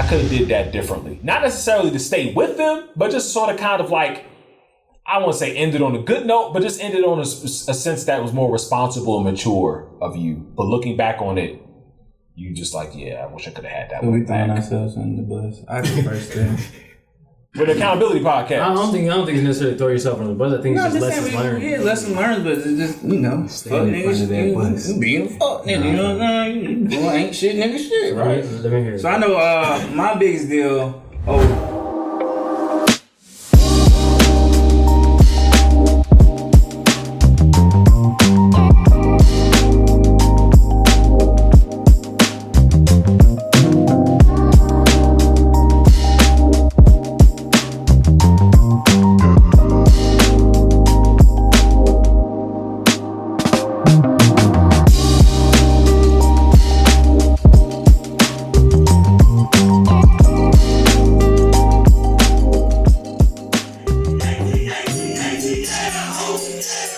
could have did that differently. Not necessarily to stay with them, but just sort of kind of like, I won't say ended on a good note, but just ended on a sense that was more responsible and mature of you. But looking back on it, you just like, yeah, I wish I could have had that one. We throwing ourselves in the bus. I think first thing. With the accountability podcast. I don't think it's necessarily throw yourself under the bus. I think it's just lessons learned. Yeah, lessons learned, but it's just, fuck niggas, you being a fuck nigga, you know what I'm saying? Boy, ain't shit, nigga shit, right? Let me hear it. So I know my biggest deal,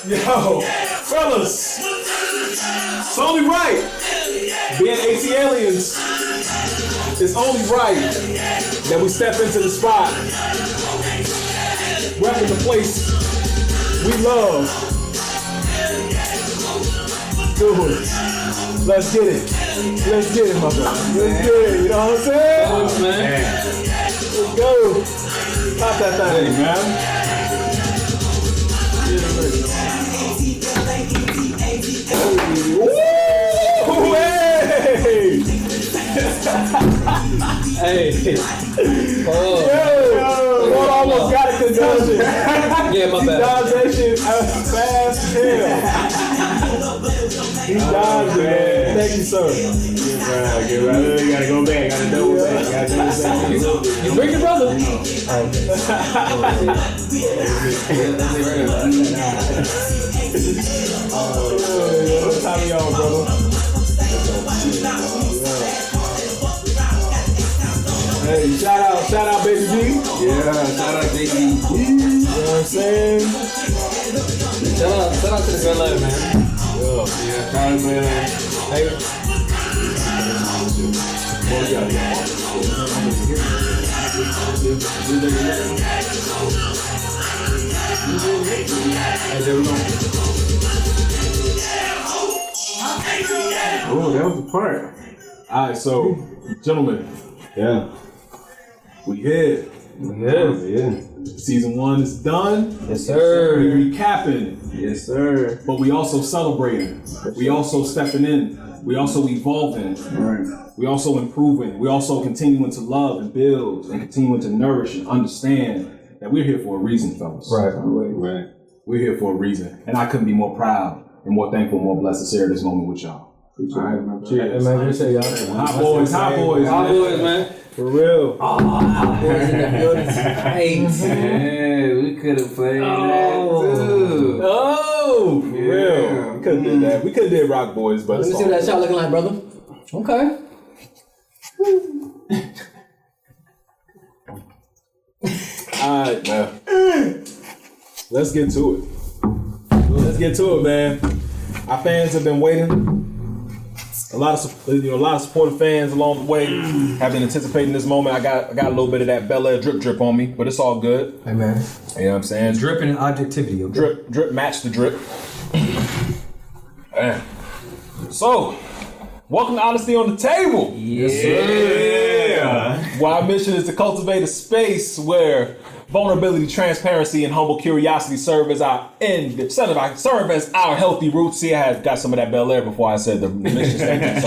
Yo, fellas, it's only right. Being AT aliens, it's only right that we step into the spot, repping the place we love. Dude, let's get it. Let's get it, my brother. Let's get it. You know what I'm saying? Thanks, man. Let's go. Pop that thing, man. Ooh, hey! Hey. Oh. Yo, almost got a concussion. Yeah, my bad. He dodged that shit fast as hell. He dodged it, man. Thank you, sir. Get right. You gotta go back. Gotta double back. You bring your brother. What time y'all, brother? Hey, shout out, Baby B. Yeah, shout out JB. You know what I'm saying? Shout out to the Red Light, man. Yeah, shout out, man. Hey. Oh, that was the part. All right, so, gentlemen. Yeah. We here. Yeah. Season 1 is done. Yes, sir. We recapping. Yes, sir. But we also celebrating. We also stepping in. We also evolving. Right. We also improving. We also continuing to love and build and continuing to nourish and understand that we're here for a reason, fellas. Right. We're here for a reason. And I couldn't be more proud and more thankful, more blessed to share this moment with y'all. All right, man. Cheers. Hey, man, good shit, y'all. Hot boys, man. For real. Hot boys in the building tonight. Yeah, we could have played that too. Oh, for real. We could have did that. We could have did Rock Boys, but Let me see what that shot looking like, brother. Okay. All right, man. Let's get to it, man. Our fans have been waiting. A lot of supportive fans along the way have been anticipating this moment. I got a little bit of that Bel Air drip on me, but it's all good. Hey, man. You know what I'm saying? Dripping in objectivity. Okay? Drip match the drip. Man. So, welcome to Honesty on the Table. Yes, sir. Well, our mission is to cultivate a space where vulnerability, transparency, and humble curiosity serve as our healthy roots. See, I had got some of that Bel Air before I said the mission statement.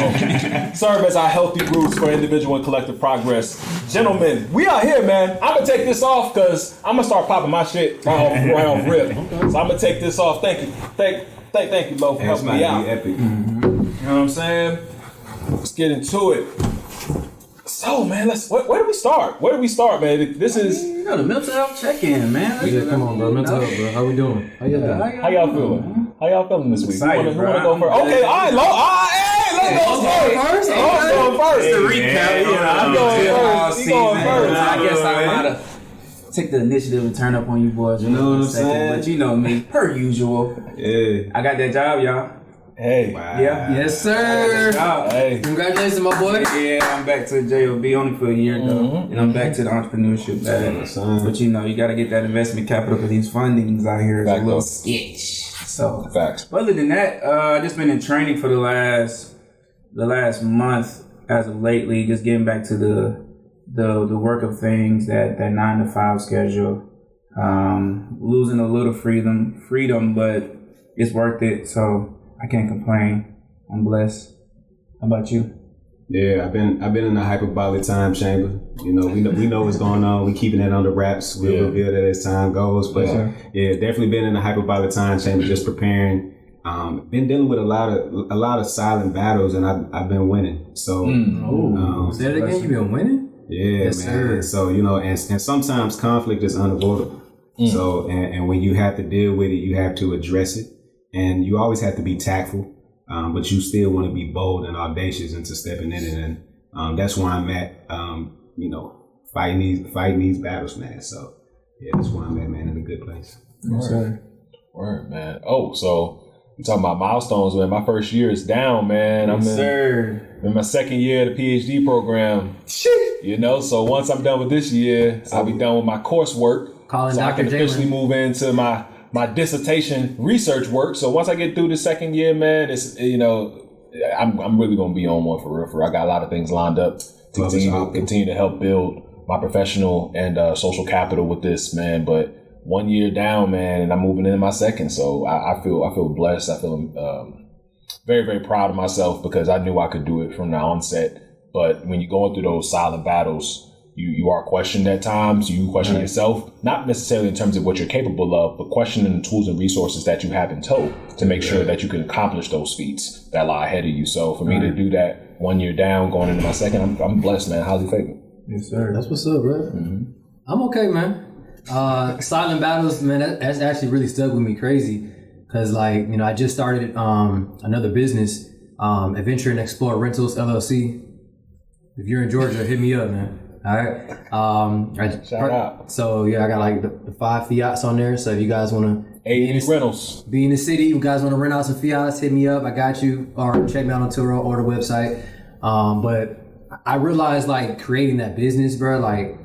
So, serve as our healthy roots for individual and collective progress. Gentlemen, we are here, man. I'm gonna take this off because I'm gonna start popping my shit right off rip. So I'm gonna take this off. Thank you, thank you, Bo, for helping me out. Epic. You know what I'm saying? Let's get into it. So, man, where do we start? Man? This is... You know, the mental health check-in, man. Yeah, come on, bro. Mental health, bro. How we doing? How y'all feeling? How y'all feeling this week? Who wanna go first? Okay, all right, let's go first. I'm going first. It's the recap. I'm going first. You going first. I guess I might have take the initiative and turn up on you boys. You know what I'm saying? But you know me, per usual. Yeah. I got that job, y'all. Hey. Wow. Yeah. Yes, sir. Hey. Congratulations, my boy. Yeah, I'm back to the JOB only for a year though, and I'm back to the entrepreneurship bag. But you know, you got to get that investment capital because these fundings out here is a little sketch. So, Facts. other than that, I just been in training for the last month as of lately, just getting back to the work of things, that 9 to 5 schedule. Losing a little freedom, but it's worth it. So I can't complain. I'm blessed. How about you? Yeah, I've been in the hyperbolic time chamber. You know, we know what's going on. We keeping it under wraps. We'll reveal that as time goes. But yeah, definitely been in the hyperbolic time chamber, just preparing. Been dealing with a lot of silent battles, and I've been winning. So Say that again. You been winning? Yeah, Yes, man. sir. So you know, and sometimes conflict is unavoidable. So and when you have to deal with it, you have to address it, and you always have to be tactful. But you still want to be bold and audacious into stepping in it, and that's where I'm at. You know, fighting these battles, man. So yeah, that's where I'm at, man. In a good place. Yes, sir. Word, man. Oh, so you talking about milestones, man. My first year is down, man. I'm in my second year of the PhD program. You know, so once I'm done with this year, I'll be done with my coursework. Calling so I Dr. can officially move into my dissertation research work. So once I get through the second year, man, it's, you know, I'm really gonna be on one for real. I got a lot of things lined up to continue to help build my professional and social capital with this, man. But 1 year down, man, and I'm moving into my second. So I feel blessed. I feel very, very proud of myself because I knew I could do it from the onset. But when you're going through those silent battles, you are questioned at times. You question yourself, not necessarily in terms of what you're capable of, but questioning the tools and resources that you have in tow to make sure that you can accomplish those feats that lie ahead of you. So for me to do that 1 year down, going into my second, I'm blessed, man. Highly favored. Yes, sir. That's what's up, bro. I'm okay, man. Silent battles, man, that's actually really stuck with me crazy. Cause like, you know, I just started another business, Adventure and Explore Rentals LLC. If you're in Georgia, hit me up, man. All right. Shout out. So yeah, I got like the 5 Fiats on there. So if you guys want to Rentals, be in the city, you guys want to rent out some Fiats, hit me up. I got you. Or check me out on Turo or the website. But I realized like creating that business, bro, like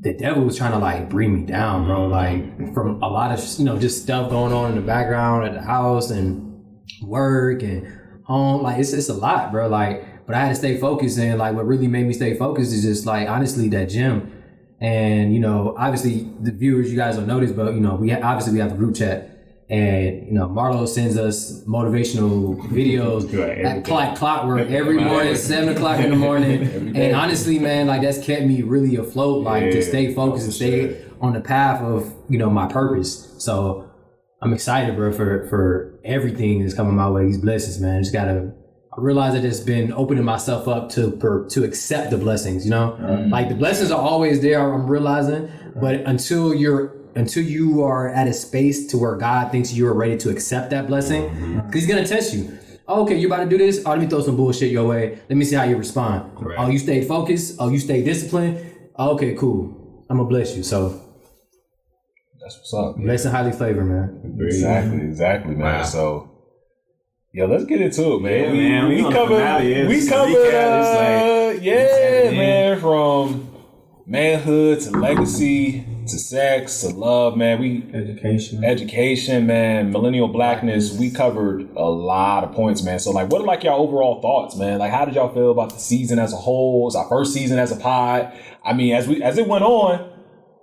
the devil was trying to like bring me down, bro. Like from a lot of, you know, just stuff going on in the background at the house and work and home. Like it's a lot, bro. Like, but I had to stay focused, and like what really made me stay focused is just like honestly that gym. And you know, obviously the viewers, you guys don't notice, but you know, we have the group chat, and you know, Marlo sends us motivational videos at clockwork every morning, 7 o'clock in the morning. And honestly, man, like that's kept me really afloat, like to stay focused and stay on the path of, you know, my purpose. So I'm excited, bro, for everything that's coming my way. These blessings, man. I realize I just been opening myself up to accept the blessings, you know? Like the blessings are always there, I'm realizing, but until you are at a space to where God thinks you are ready to accept that blessing, because he's gonna test you. Oh, okay, you about to do this? Oh, let me throw some bullshit your way. Let me see how you respond. Right. Oh, you stayed focused? Oh, you stayed disciplined? Oh, okay, cool. I'm gonna bless you. So that's what's up. Blessed and highly favored, man. Exactly, man. Wow. So yeah, let's get into it, man. Yeah, we covered, man, from manhood to legacy to sex to love, man. Education, man. Millennial blackness. We covered a lot of points, man. So, like, what are like y'all overall thoughts, man? Like, how did y'all feel about the season as a whole? It's our first season as a pod. I mean, as it went on,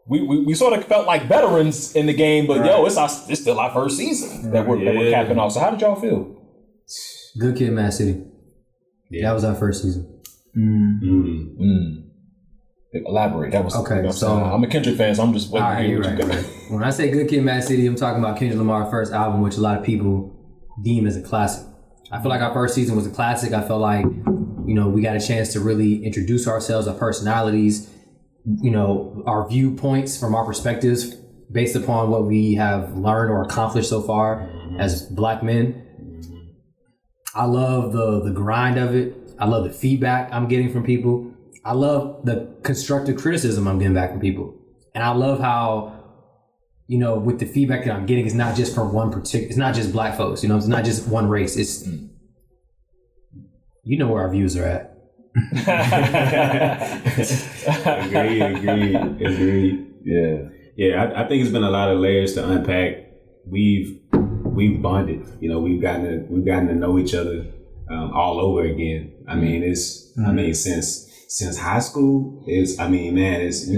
we sort of felt like veterans in the game, but it's still our first season that we're capping off. So, how did y'all feel? Good Kid, Mad City. Yeah, that was our first season. Elaborate. That was okay. So I'm a Kendrick fan, so I'm just waiting to hear what you got. When I say Good Kid, Mad City, I'm talking about Kendrick Lamar's first album, which a lot of people deem as a classic. I feel like our first season was a classic. I felt like, you know, we got a chance to really introduce ourselves, our personalities, you know, our viewpoints from our perspectives based upon what we have learned or accomplished so far as Black men. I love the grind of it. I love the feedback I'm getting from people. I love the constructive criticism I'm getting back from people. And I love how you know, with the feedback that I'm getting, it's not just from one particular, it's not just black folks, you know, it's not just one race. It's, you know where our views are at. Agreed. Yeah. I think it's been a lot of layers to unpack. We've bonded. You know, we've gotten to know each other all over again. I mean, since high school we're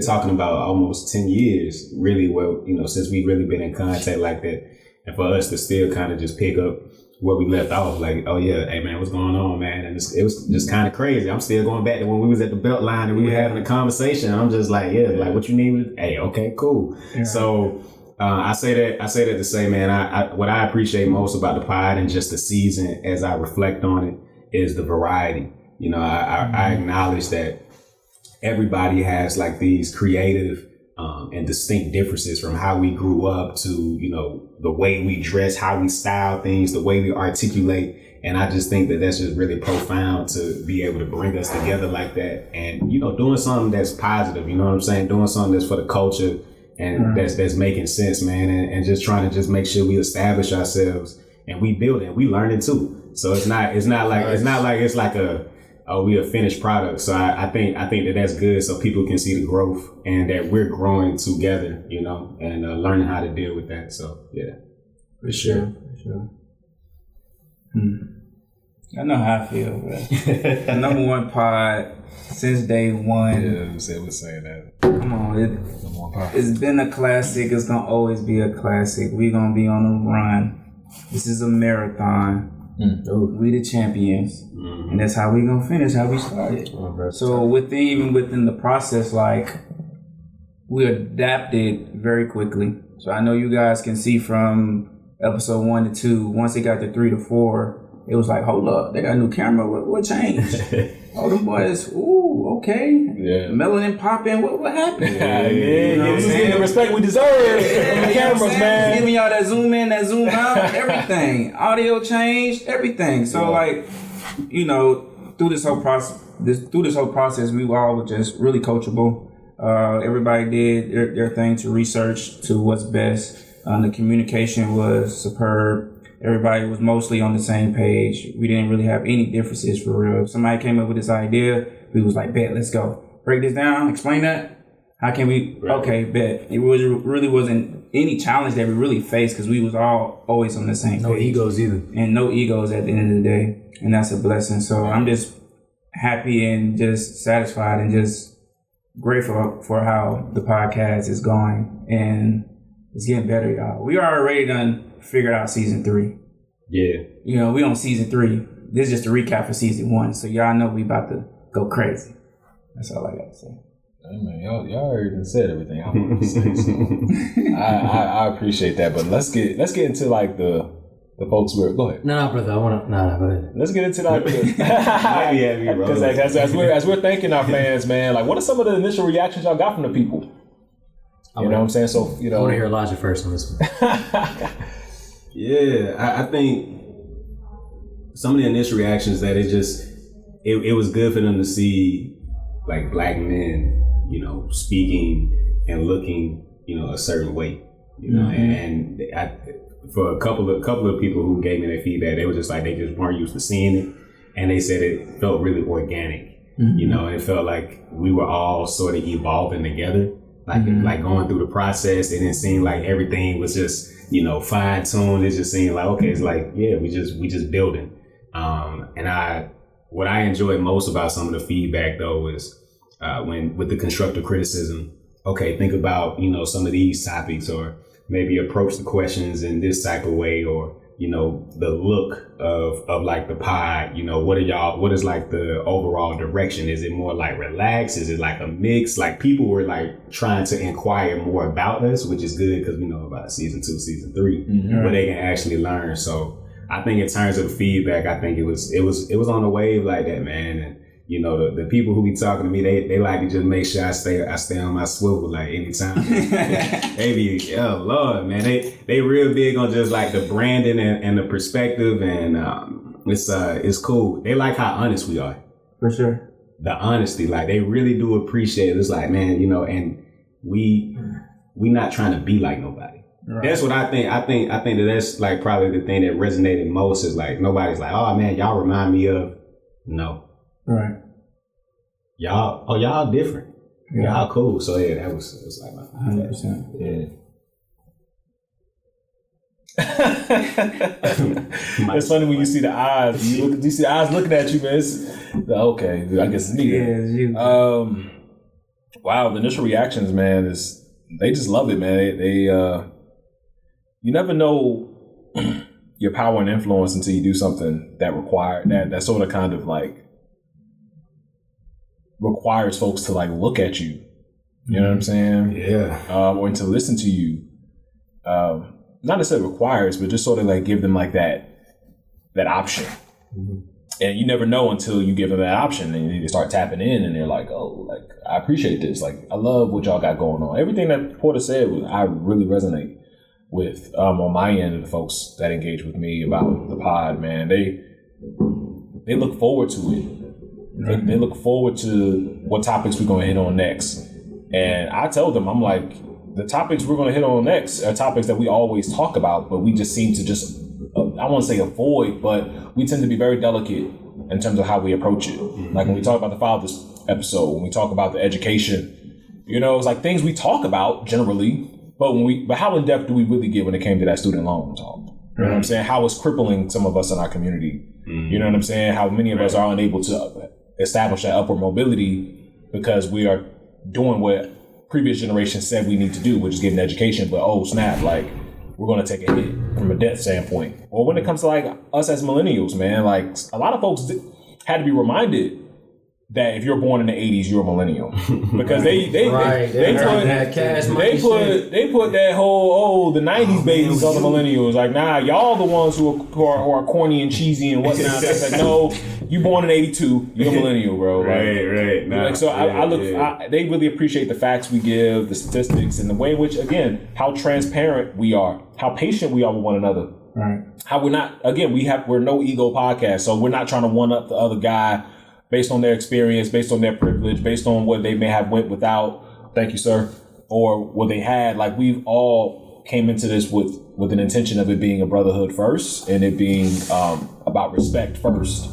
talking about almost 10 years, really. Well, you know, since we've really been in contact like that, and for us to still kind of just pick up where we left off, like, oh yeah, hey man, what's going on, man? And it was just kind of crazy. I'm still going back to when we was at the belt line and we were having a conversation. I'm just like, like what you need? Hey, okay, cool. Yeah. So I say that to say, man, what I appreciate most about the pod and just the season as I reflect on it is the variety. You know, I acknowledge that everybody has like these creative and distinct differences from how we grew up to, you know, the way we dress, how we style things, the way we articulate. And I just think that that's just really profound to be able to bring us together like that. And, you know, doing something that's positive, you know what I'm saying? Doing something that's for the culture and that's making sense, man. And just trying to just make sure we establish ourselves and we build it. We learn it too. So it's not like it's like we a finished product. So I think that that's good, so people can see the growth and that we're growing together, you know, and learning how to deal with that. So yeah, for sure. I know how I feel, but the number one pod since day one. Yeah, we're saying that. Come on, it's been a classic. It's gonna always be a classic. We're gonna be on a run. This is a marathon. We the champions, and that's how we gonna finish. how we started. So within the process, like, we adapted very quickly. So I know you guys can see from episode 1 to 2. Once it got to 3 to 4, it was like, hold up, they got a new camera. What changed? Oh, them boys. Ooh, okay. Yeah. Melanin popping. What happened? Yeah. You know what I'm saying? The respect we deserve from the cameras, man. Giving y'all that zoom in, that zoom out, everything. Audio changed, everything. So like, you know, through this whole process, we all were just really coachable. Everybody did their thing to research to what's best. The communication was superb. Everybody was mostly on the same page. We didn't really have any differences for real. If somebody came up with this idea, we was like, bet, let's go. Break this down, explain that. How can we, okay, bet. It really wasn't any challenge that we really faced because we was all always on the same page. No egos either. And no egos at the end of the day. And that's a blessing. So I'm just happy and just satisfied and just grateful for how the podcast is going. And it's getting better, y'all. We already done figured out season 3. Yeah. You know, we on season 3. This is just a recap for season 1. So y'all know we about to go crazy. That's all I got to say. Hey man, y'all already said everything I wanted to say. So I appreciate that. But let's get into like the folks who are, go ahead. No, brother, go ahead. Let's get into like because as we're thanking our fans, man, like what are some of the initial reactions y'all got from the people? You know what I'm saying? So, you know, I want to hear Elijah first on this one. Yeah, I think some of the initial reactions that it was good for them to see like black men, you know, speaking and looking, you know, a certain way, you know, and for a couple of people who gave me their feedback, they were just like, they just weren't used to seeing it. And they said it felt really organic, you know, it felt like we were all sort of evolving together. Like going through the process, it didn't seem like everything was just, you know, fine tuned. It just seemed like, okay, it's like, yeah, we just building. And what I enjoyed most about some of the feedback though is when with the constructive criticism, okay, think about, you know, some of these topics or maybe approach the questions in this type of way, or, you know, the look of like the pod, you know, what is like the overall direction? Is it more like relaxed? Is it like a mix? Like people were like trying to inquire more about us, which is good because we know about season 2, season 3, where they can actually learn. So I think in terms of feedback, I think it was on the wave like that, man. And you know, the people who be talking to me, they like to just make sure I stay on my swivel like anytime. They be, oh Lord, man, they real big on just like the branding and the perspective, and it's cool. They like how honest we are. For sure. The honesty, like they really do appreciate it. It's like, man, you know, and we we not trying to be like nobody. Right. That's what I think. I think that that's like probably the thing that resonated most is like nobody's like, oh man, y'all remind me of. No. Right. Y'all different. Yeah. Y'all cool. So yeah, it was like my 100%. Yeah. It's funny when you see the eyes. You see the eyes looking at you, man. Okay, I guess it's me. Yeah, it's you. Wow, the initial reactions, man, is they just love it, man. They you never know your power and influence until you do something that sort of kind of like requires folks to like look at you. You know what I'm saying? Yeah. Or to listen to you. Not necessarily requires, but just sort of like give them like that option. Mm-hmm. And you never know until you give them that option and you start tapping in and they're like, oh, like, I appreciate this. Like, I love what y'all got going on. Everything that Porter said, I really resonate with on my end of the folks that engage with me about the pod, man. They look forward to it. They look forward to what topics we're going to hit on next. And I tell them, I'm like, the topics we're going to hit on next are topics that we always talk about, but we just seem to just, I won't say avoid, but we tend to be very delicate in terms of how we approach it. Mm-hmm. Like when we talk about the Father's episode, when we talk about the education, you know, it's like things we talk about generally, but how in depth do we really get when it came to that student loan talk? You know what I'm saying? How it's crippling some of us in our community. Mm-hmm. You know what I'm saying? How many of us are unable to establish that upward mobility because we are doing what previous generations said we need to do, which is get an education, but oh snap, like we're going to take a hit from a debt standpoint. Or when it comes to like us as millennials, man, like a lot of folks had to be reminded that if you're born in the 80s, you're a millennial because they put that whole the 90s babies on the millennials. Like, nah, y'all the ones who are corny and cheesy and whatnot. That's like, no, you born in 82, you're a millennial, bro. Right. Nah, like, so they really appreciate the facts we give, the statistics, and the way in which, again, how transparent we are, how patient we are with one another. Right. How we're not, again, we're no ego podcast, so we're not trying to one up the other guy based on their experience, based on their privilege, based on what they may have went without, thank you, sir, or what they had. Like, we've all came into this with an intention of it being a brotherhood first and it being about respect first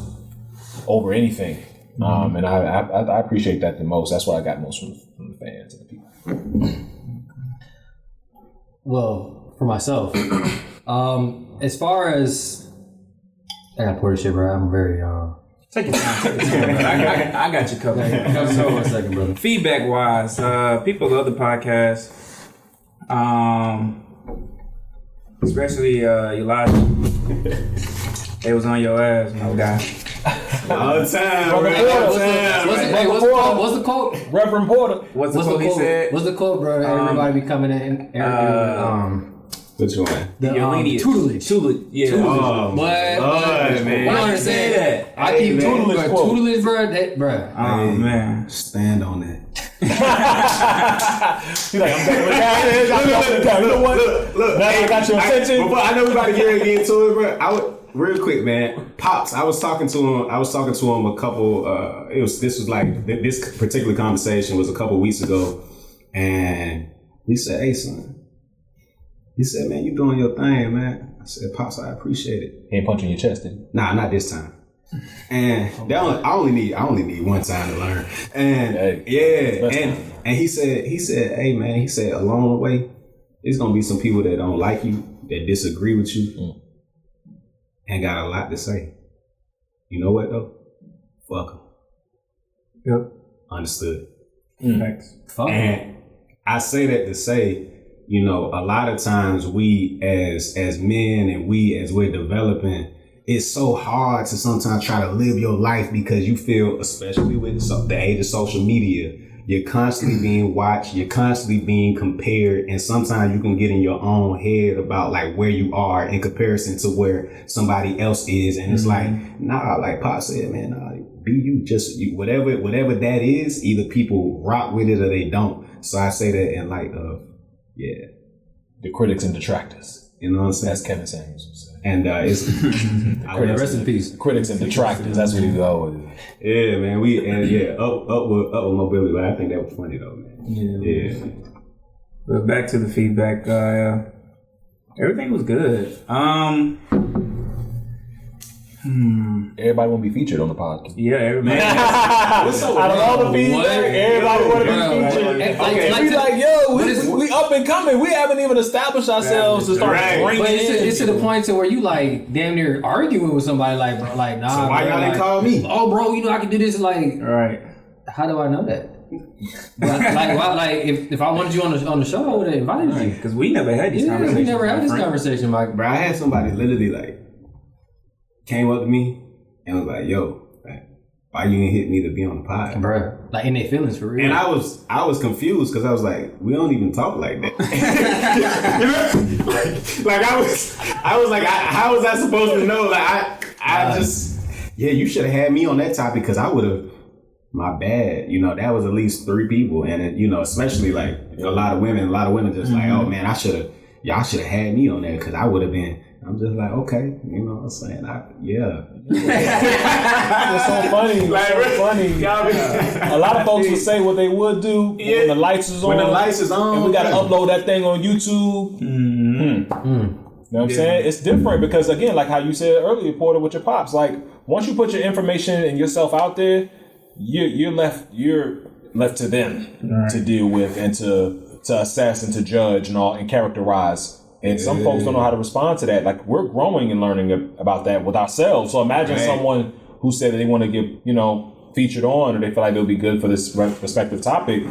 over anything. Mm-hmm. And I appreciate that the most. That's what I got most from the fans and the people. Well, for myself, as far as I got Porter shit, bro, I'm very Take your time. I got you covered. Hold on a second, brother. Feedback wise, people love the podcast. Especially Elijah. They was on your ass, my guy. All the time, What's the quote? Reverend Porter. What's the quote he said? What's the quote, bro? Everybody be coming in. Which one? The tutelage. Yeah. Oh, man. Why you say that? I keep tutelage, bro. Oh, man. Stand on that. He's like, I'm back with that. You know what? Look, now I got your attention. I know we about to get into it, bro. Real quick, man. Pops, I was talking to him a couple. This particular conversation was a couple weeks ago, and he said, "Hey, son." He said, "Man, you doing your thing, man." I said, "Pops, I appreciate it." He ain't punching your chest, did he? Nah, not this time. And I only need one time to learn. And and he said, "Hey, man," he said, "along the way, there's gonna be some people that don't like you, that disagree with you, and got a lot to say. You know what though? Fuck them." Yep. Understood. Thanks. And I say that to say, you know, a lot of times we as men and we as we're developing, it's so hard to sometimes try to live your life because you feel, especially with the age of social media, you're constantly being watched, you're constantly being compared, and sometimes you can get in your own head about like where you are in comparison to where somebody else is. And it's like, nah, like Pop said, man, nah, be you, just you, whatever that is, either people rock with it or they don't. So I say that in light of, yeah, the critics and detractors. You know what I'm saying? That's Kevin Samuels would say. And it's rest in peace. Critics and detractors. That's what he's always. Yeah, man. Upward mobility. But I think that was funny though, man. Yeah. But back to the feedback. Everything was good. Everybody want to be featured on the podcast. Yeah, everybody. Out of all the feedback, everybody want to be featured. We like, yo, we up and coming. We haven't even established ourselves to start bringing But it's in. to the point to where you like damn near arguing with somebody like, bro, like, nah. So why bro, y'all like, didn't call me? Oh, bro, you know I can do this. Like, Right. how do I know that? If I wanted you on the show, I would have invited you. Because we never had these Yeah, conversations. we never had this Frank. conversation, Mike. Bro, I had somebody literally like came up to me and was like, "Yo, like, why you didn't hit me to be on the pod?" Bro, like in their feelings for real. And I was confused because I was like, "We don't even talk like that." I was like, how was I supposed to know? Like I just you should have had me on that topic because I would have. My bad, that was at least 3 people, and it, especially like a lot of women just like, oh man, y'all should have had me on there because I would have been. I'm just like, okay, what I'm saying, It's so funny. A lot of folks would say what they would do when the lights is on. When the lights is on, and we got to upload that thing on YouTube. You know what I'm saying? It's different because again, like how you said earlier, Porter, with your pops, like once you put your information and yourself out there, you're left to them to deal with and to assess and to judge and all and characterize. And some folks don't know how to respond to that. Like we're growing and learning about that with ourselves. So imagine someone who said that they want to get featured on or they feel like they'll be good for this respective topic.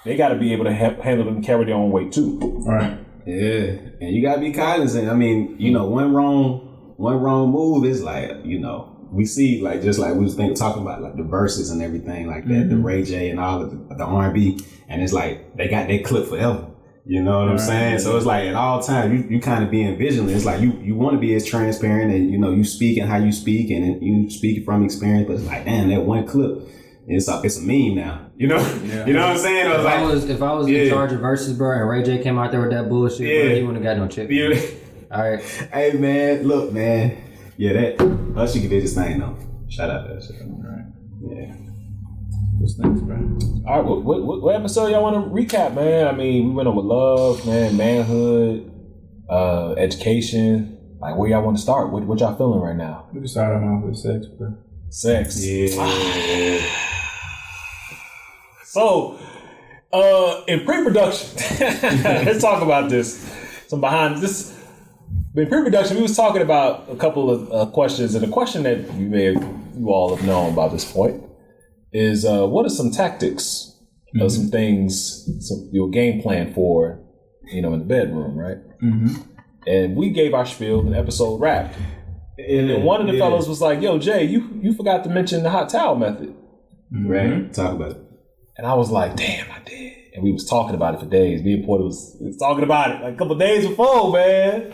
They got to be able to handle it and carry their own weight too. Right. Yeah, and you gotta be cognizant. I mean, one wrong move is like, we see like just like we was talking about like the verses and everything like that, the Ray J and all of the R&B, and it's like they got that clip forever. You know what I'm saying? So it's like at all times you kind of being vigilant. It's like you want to be as transparent and you speak and how you speak and you speak from experience, but it's like damn, that one clip. It's a meme now, you know what I'm saying? If I was in charge of verses, bro, and Ray J came out there with that bullshit, bro, he wouldn't have got no chip. All right. Hey man, look man, that Usher did his thing though. Shout out to Usher. Right. Yeah. What's next, bro? All right, what episode y'all want to recap, man? I mean, we went over love, man, manhood, education. Like, where y'all want to start? What y'all feeling right now? We can start off with sex, bro. Sex. Yeah. So, in pre-production, let's talk about this. Some behind this. In pre-production, we was talking about a couple of questions, and a question that you all have known by this point is, what are some tactics, some things, your game plan for, in the bedroom, right? Mm-hmm. And we gave our spiel in the episode wrapped. And one of the fellows was like, yo, Jay, you forgot to mention the hot towel method. Right. Talk about it. And I was like, damn, I did. And we was talking about it for days. Me and Porter was talking about it like a couple of days before, man.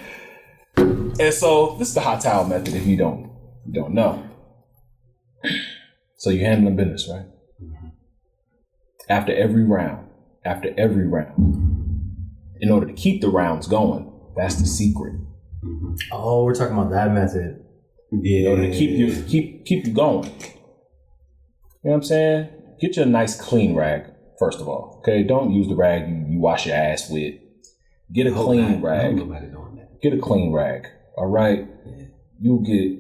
And so this is the hot towel method if you don't know. So you're handling business, right? Mm-hmm. After every round, in order to keep the rounds going, that's the secret. Mm-hmm. Oh, we're talking about that method. Yeah. In order to keep you going. You know what I'm saying? Get you a nice clean rag, first of all. Okay, don't use the rag you wash your ass with. Get a clean rag. Nobody doing that. Get a clean rag. All right? Yeah. You'll get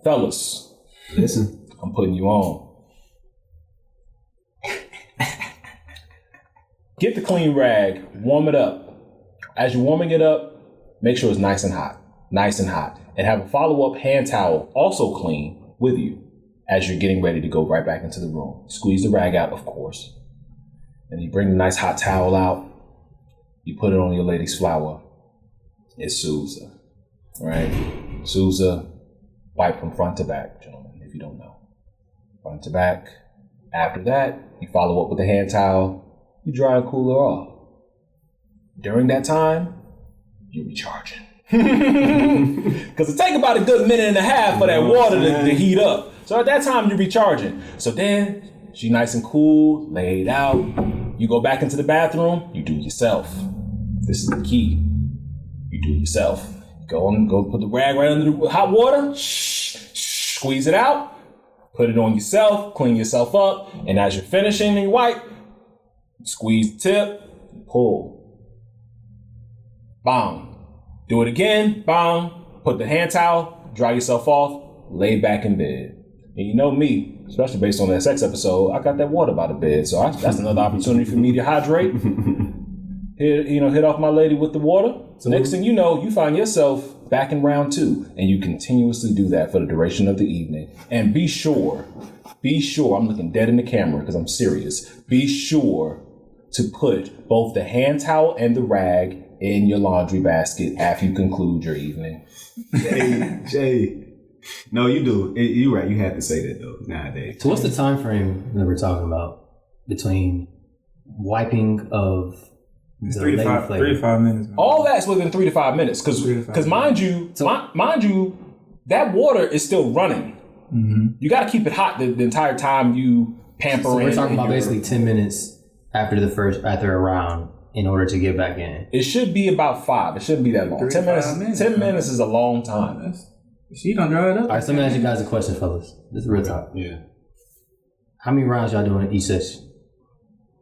fellas. Listen. I'm putting you on. Get the clean rag, warm it up. As you're warming it up, make sure it's nice and hot. And have a follow-up hand towel, also clean, with you as you're getting ready to go right back into the room. Squeeze the rag out, of course. And you bring the nice hot towel out. You put it on your lady's flower. It soothes her, right? Soothes her. Wipe from front to back, gentlemen, if you don't know. Front to back. After that, you follow up with the hand towel. You dry and cool her off. During that time, you're recharging. Because it takes about a good minute and a half for that water to heat up. So at that time, you're recharging. So then, she's nice and cool, laid out. You go back into the bathroom, you do yourself. This is the key. You do yourself. Go put the rag right under the hot water, squeeze it out, put it on yourself, clean yourself up, and as you're finishing and you wipe, Squeeze the tip, pull. Bang. Do it again, bang. Put the hand towel, dry yourself off, lay back in bed. And you know me, especially based on that sex episode, I got that water by the bed. So that's another opportunity for me to hydrate. Hit off my lady with the water. So next thing you know, you find yourself back in round 2. And you continuously do that for the duration of the evening. And be sure, I'm looking dead in the camera because I'm serious. Be sure to put both the hand towel and the rag in your laundry basket after you conclude your evening. Jay. No, you do. You're right. You have to say that though nowadays. So what's the time frame that we're talking about between wiping of the 3 to 5 minutes. Man. All that's within 3 to 5 minutes, because mind you, that water is still running. Mm-hmm. You got to keep it hot the entire time you pamper. So we're talking about basically 10 minutes after a round in order to get back in. It should be about 5. It shouldn't be that long. 10 minutes. 10 minutes is a long time. She gonna dry it up. All right, so let me ask you guys a question, fellas. This is real talk. Yeah. How many rounds y'all doing each session?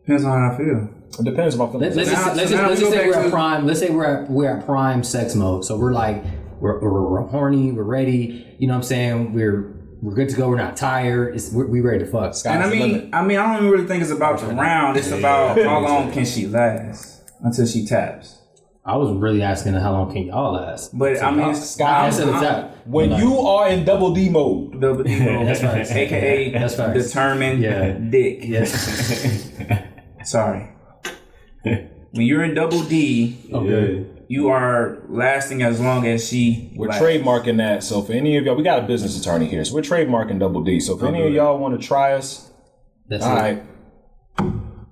Depends on how I feel. It depends on my Let's just say we're at prime. Let's say we're at prime sex mode. So we're like we're horny, we're ready. You know what I'm saying? We're good to go. We're not tired. We ready to fuck. And I mean, I don't even really think it's about the round. It's about how long can she last until she taps. I was really asking how long can y'all last. But I mean, when you are in double D mode. Double D mode. That's right. AKA determined dick. Yes. Sorry. When you're in double D, you are lasting as long as she. We're trademarking that. So for any of y'all, we got a business attorney here, so we're trademarking double D. So if any of y'all want to try us, that's all right.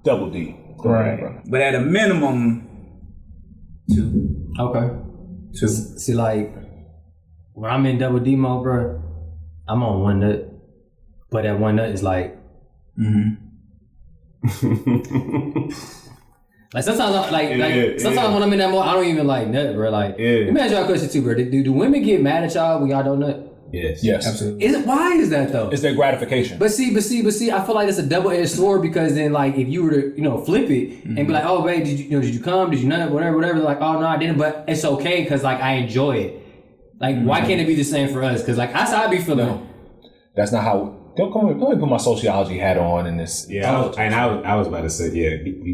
Double D. Right. But at a minimum, 2. Okay. 2. See, like, when I'm in double D mode, bro, I'm on 1 nut. But that 1 nut is like... Like, sometimes, sometimes when I'm in that mode, I don't even like nut, bro. Like, let me ask y'all a question too, bro. Do women get mad at y'all when y'all don't nut? Yes. Absolutely. Why is that though? It's their gratification. But see, I feel like it's a double-edged sword because then, like, if you were to, flip it and be like, oh, babe, did you come? Did you nut? Whatever. Like, oh no, I didn't. But it's okay because like I enjoy it. Like, why can't it be the same for us? Because like that's how I be feeling. No, that's not how. Don't put my sociology hat on in this. Yeah, I was about to say,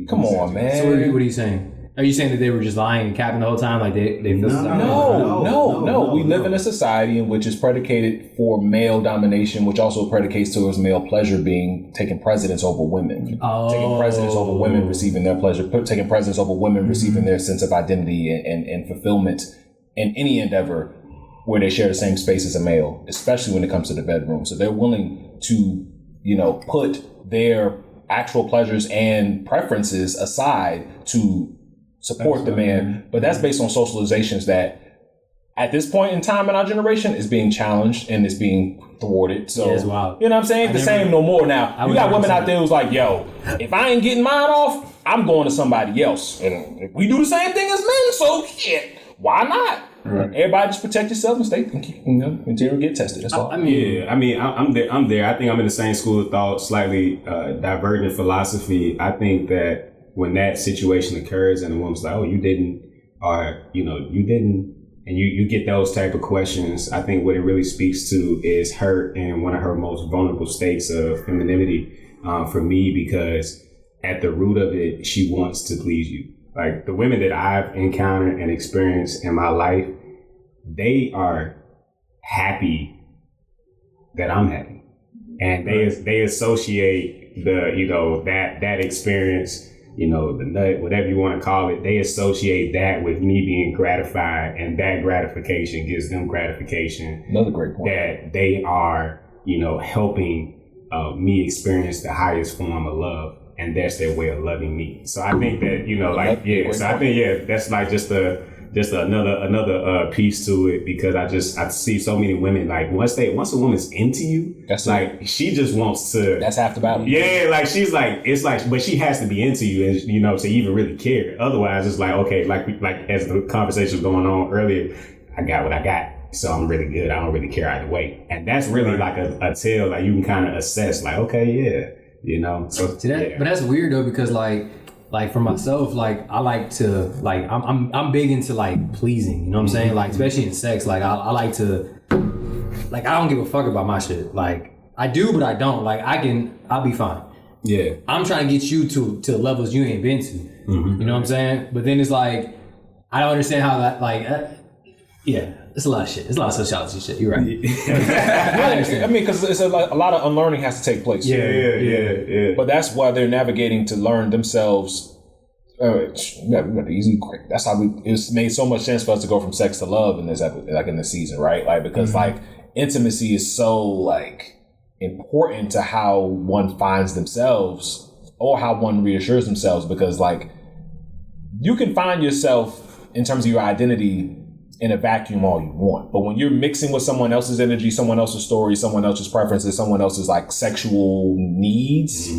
come on, man. So what are you saying? Are you saying that they were just lying and capping the whole time? Like they No. We live in a society in which is predicated for male domination, which also predicates towards male pleasure being taking precedence over women. Taking precedence over women receiving their pleasure, taking precedence over women receiving their sense of identity and fulfillment in any endeavor where they share the same space as a male, especially when it comes to the bedroom. So they're willing to, put their actual pleasures and preferences aside to support the man. But that's based on socializations that at this point in time in our generation is being challenged and is being thwarted. So, it's wild. You know what I'm saying? Same no more now. You got women out there who's like, yo, if I ain't getting mine off, I'm going to somebody else. And if we do the same thing as men, so shit, why not? Right. Everybody just protect yourself and stay, until you get tested. That's all. I'm there. I think I'm in the same school of thought, slightly divergent philosophy. I think that when that situation occurs and the woman's like, oh, you didn't, or, you didn't, and you get those type of questions, I think what it really speaks to is her in one of her most vulnerable states of femininity for me, because at the root of it, she wants to please you. Like the women that I've encountered and experienced in my life, they are happy that I'm happy. And they associate that experience, the nut, whatever you want to call it, they associate that with me being gratified, and that gratification gives them gratification. Another great point. That they are, helping me experience the highest form of love, and that's their way of loving me. So I think that, so I think, that's like just another piece to it, because I see so many women, like once a woman's into you, that's like she just wants to. That's half the battle. Yeah, like she's like, it's like, but she has to be into you, and to even really care. Otherwise, it's like, okay, like as the conversation was going on earlier, I got what I got, so I'm really good. I don't really care either way, and that's really like a tell. Like you can kind of assess, like, okay, yeah. So see that, but that's weird though, because like like for myself, like I like to like I'm big into like pleasing, you know what I'm saying? Like especially in sex, like I like to like I don't give a fuck about my shit. Like I do, but I don't. Like I'll be fine. Yeah. I'm trying to get you to levels you ain't been to. You know what I'm saying? But then it's like I don't understand how that like yeah. It's a lot of shit. It's a lot of sociology shit. You're right. I mean, because it's a lot of unlearning has to take place. Yeah. But that's why they're navigating to learn themselves. Easy, quick. That's how it's made so much sense for us to go from sex to love in this episode, like in this season, right? Like because like intimacy is so like important to how one finds themselves or how one reassures themselves. Because like you can find yourself in terms of your identity in a vacuum all you want. But when you're mixing with someone else's energy, someone else's story, someone else's preferences, someone else's like sexual needs,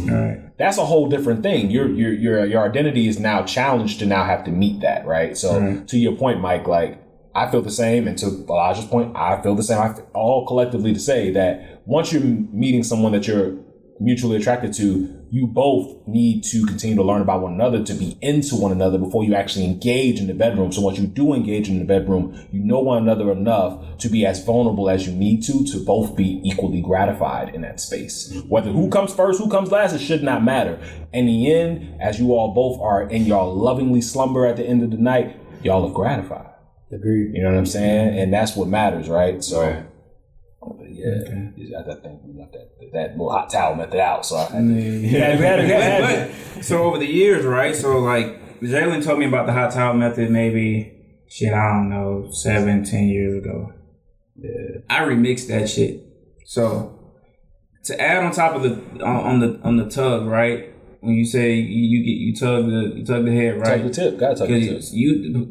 that's a whole different thing. Your identity is now challenged to now have to meet that, right? So to your point, Mike, like I feel the same, and to Elijah's point, I feel the same. All collectively to say that once you're meeting someone that you're mutually attracted to, you both need to continue to learn about one another, to be into one another before you actually engage in the bedroom. So once you do engage in the bedroom, you know one another enough to be as vulnerable as you need to both be equally gratified in that space. Whether who comes first, who comes last, it should not matter. In the end, as you all both are in your lovingly slumber at the end of the night, y'all are gratified. Agreed. You know what I'm saying? And that's what matters, right? So I think we left that little hot towel method out. So I had But so over the years, right? So like Jalen told me about the hot towel method maybe I don't know, 7-10 years ago. Yeah. I remixed that shit. So to add on top of on the tug, right? When you say you tug the head, right? tug the tip. Gotta tug the tip.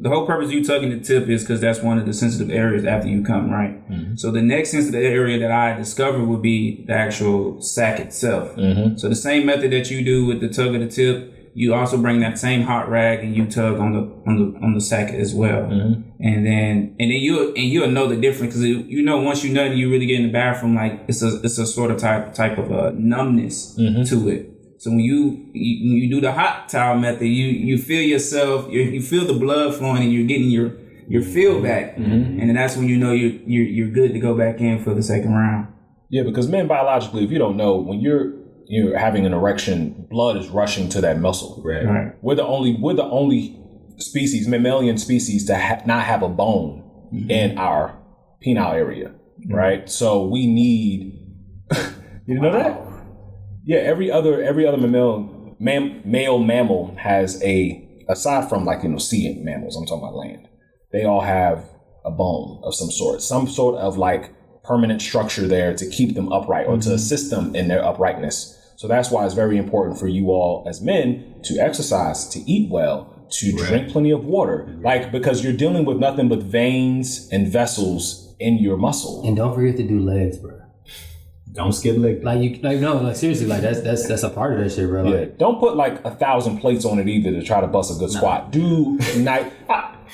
The whole purpose of you tugging the tip is because that's one of the sensitive areas after you come, right? So the next sensitive area that I discovered would be the actual sac itself. So the same method that you do with the tug of the tip, you also bring that same hot rag and you tug on the sac as well. And then you'll know the difference, because you know once you nut and you really get in the bathroom, like it's a sort of type of numbness to it. So when you do the hot towel method, you feel yourself, you feel the blood flowing, and you're getting your feel back, and then that's when you know you're good to go back in for the second round. Yeah, because men biologically, if you don't know, when you're having an erection, blood is rushing to that muscle. Right. We're the only species, mammalian species, to not have a bone in our penile area, right? So we need. You know that? Yeah, every other male mammal has aside from sea mammals, I'm talking about land, they all have a bone of some sort of like permanent structure there to keep them upright or to assist them in their uprightness. So that's why it's very important for you all as men to exercise, to eat well, to drink plenty of water, because you're dealing with nothing but veins and vessels in your muscle. And don't forget to do legs, bro. Don't skip leg. Seriously, like that's a part of that shit, bro. Yeah, don't put like 1,000 plates on it either to try to bust a good squat. Do night.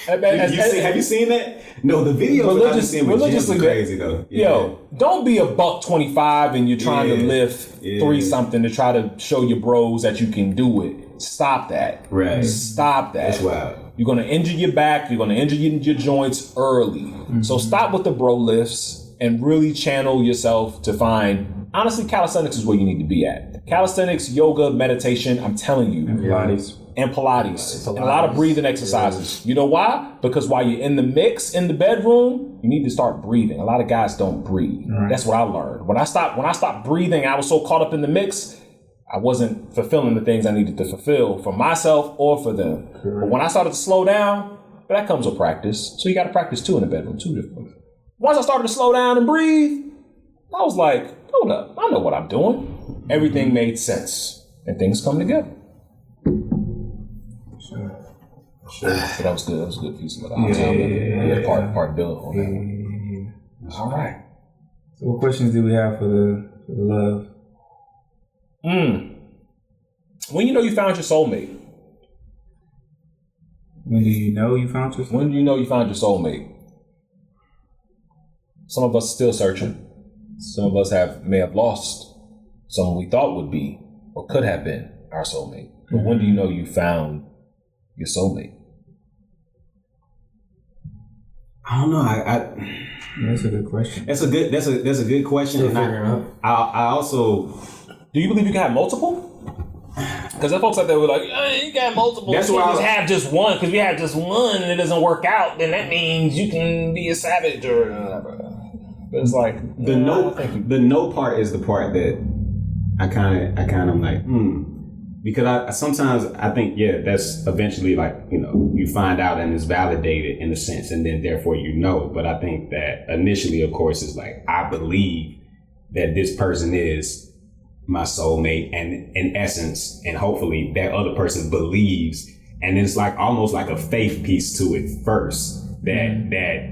Have you seen that? No, the videos religiously crazy though. Yeah. Yo, don't be a $125 and you're trying to lift 3 something to try to show your bros that you can do it. Stop that. Right. Stop that. That's wild. You're gonna injure your back. You're gonna injure your joints early. So stop with the bro lifts and really channel yourself to find. Honestly, calisthenics is where you need to be at. Calisthenics, yoga, meditation. I'm telling you. And Pilates. And a lot of breathing exercises. You know why? Because while you're in the mix in the bedroom, you need to start breathing. A lot of guys don't breathe. That's what I learned. When I stopped breathing, I was so caught up in the mix, I wasn't fulfilling the things I needed to fulfill for myself or for them. But when I started to slow down, that comes with practice. So you got to practice too in the bedroom, too. Once I started to slow down and breathe, I was like, hold up, I know what I'm doing. Everything made sense and things come together. Sure. But that was good. That was a good piece of it. Part build on that one. All right. So what questions do we have for the love? When you know you found your soulmate? When do you know you found your soulmate? When do you know you found your soulmate? Some of us still searching. Some of us may have lost someone we thought would be or could have been our soulmate. But when do you know you found your soulmate? I don't know. That's a good question. That's a good question. Still And figuring out. I also, Do you believe you can have multiple? Because there folks out there were like, you got multiple. That's You why I can't was- just have just one. Because we have just one and it doesn't work out, then that means you can be a savage or whatever. But it's like the no part is the part that I kind of like, because I sometimes I think, that's eventually like, you find out and it's validated in a sense, and then therefore but I think that initially, of course, is like, I believe that this person is my soulmate, and in essence, and hopefully that other person believes, and it's like almost like a faith piece to it first, that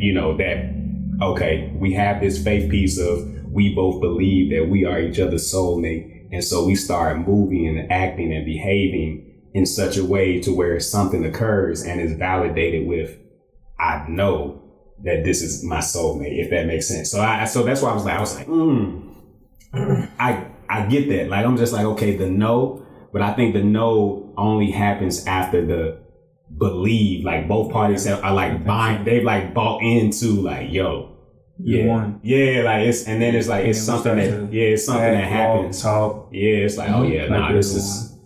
okay, we have this faith piece of we both believe that we are each other's soulmate, and so we start moving and acting and behaving in such a way to where something occurs and is validated with, I know that this is my soulmate, if that makes sense. So that's why I was like, I get that. Like, I'm just like, okay, the no, but I think the no only happens after the believe. Like, both parties are like they've like bought into like, yo, One. like it's, and then it's like, it's something that, it's something that happens. Talk. Yeah, it's like, oh yeah, Like this is,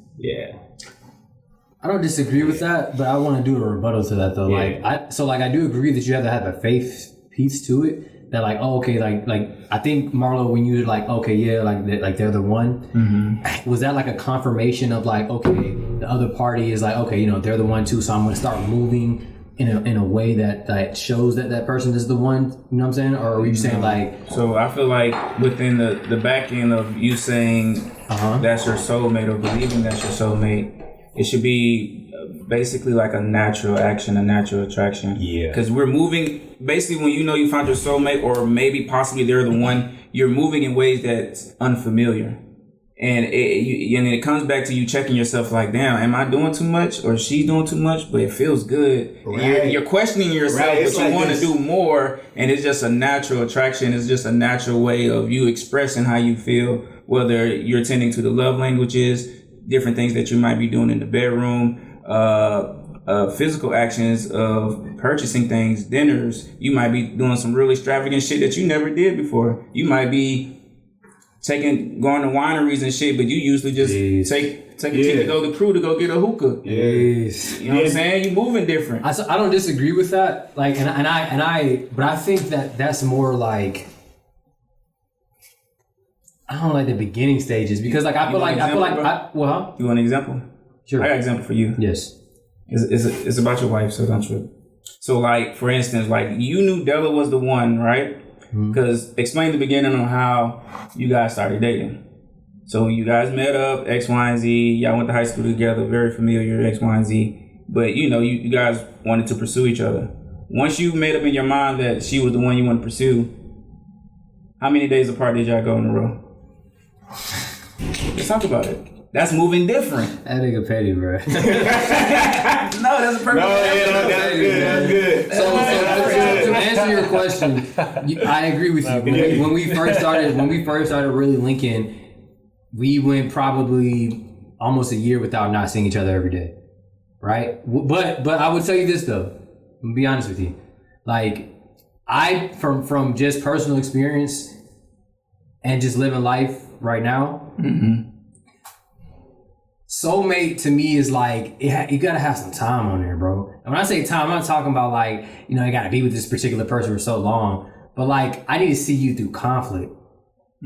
I don't disagree with that, but I want to do a rebuttal to that though. Yeah. Like I do agree that you have to have a faith piece to it. That like, oh, okay, like I think Marlo, when you were like, okay, yeah, like they're the one. Was that like a confirmation of like, okay, the other party is like, okay, they're the one too, so I'm gonna start moving in a way that shows that person is the one. You know what I'm saying? Or are you saying like? So I feel like within the back end of you saying that's your soulmate or believing that's your soulmate, it should be basically like a natural action, a natural attraction. Yeah. Because we're moving, basically when you found your soulmate, or maybe possibly they're the one, you're moving in ways that's unfamiliar. And it comes back to you checking yourself like, damn, am I doing too much or is she doing too much? But it feels good. Right. You're questioning yourself, Right. but It's you like want to this. do more. And it's just a natural attraction. It's just a natural way of you expressing how you feel, whether you're attending to the love languages, different things that you might be doing in the bedroom, physical actions of purchasing things, dinners. You might be doing some really extravagant shit that you never did before. You might be going to wineries and shit, but you usually just take a ticket to go to crew to go get a hookah. Yes. You know what I'm saying? You moving different. I don't disagree with that. Like, but I think that's more like, I don't like the beginning stages, because like I feel like You want an example? Sure. I got an example for you. Yes. It's about your wife, so don't trip. So like, for instance, like you knew Della was the one, right? Because explain the beginning on how you guys started dating. So you guys met up, X, Y, and Z. Y'all went to high school together, very familiar, X, Y, and Z. But you guys wanted to pursue each other. Once you made up in your mind that she was the one you want to pursue, how many days apart did y'all go in a row? Let's talk about it. That's moving different. That nigga petty, bro. No, that's a perfect That's good. So to answer your question, I agree with you. When we first started really linking, we went probably almost a year without not seeing each other every day, right? But I would tell you this though. I'm gonna be honest with you. Like, I from just personal experience and just living life right now. Soulmate to me is like, you gotta have some time on there, bro. And when I say time, I'm not talking about like, you gotta be with this particular person for so long. But like, I need to see you through conflict.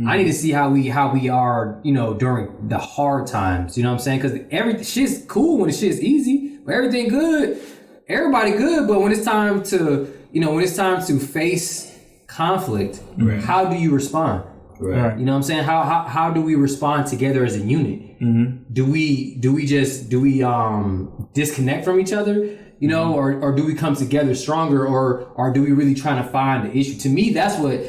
I need to see how we are, during the hard times. You know what I'm saying? Because every shit's cool when the shit's easy, but everything good, everybody good. But when it's time to face conflict, how do you respond? Right. You know what I'm saying? How do we respond together as a unit? Do we disconnect from each other? Or do we come together stronger, or do we really trying to find the issue? To me, that's what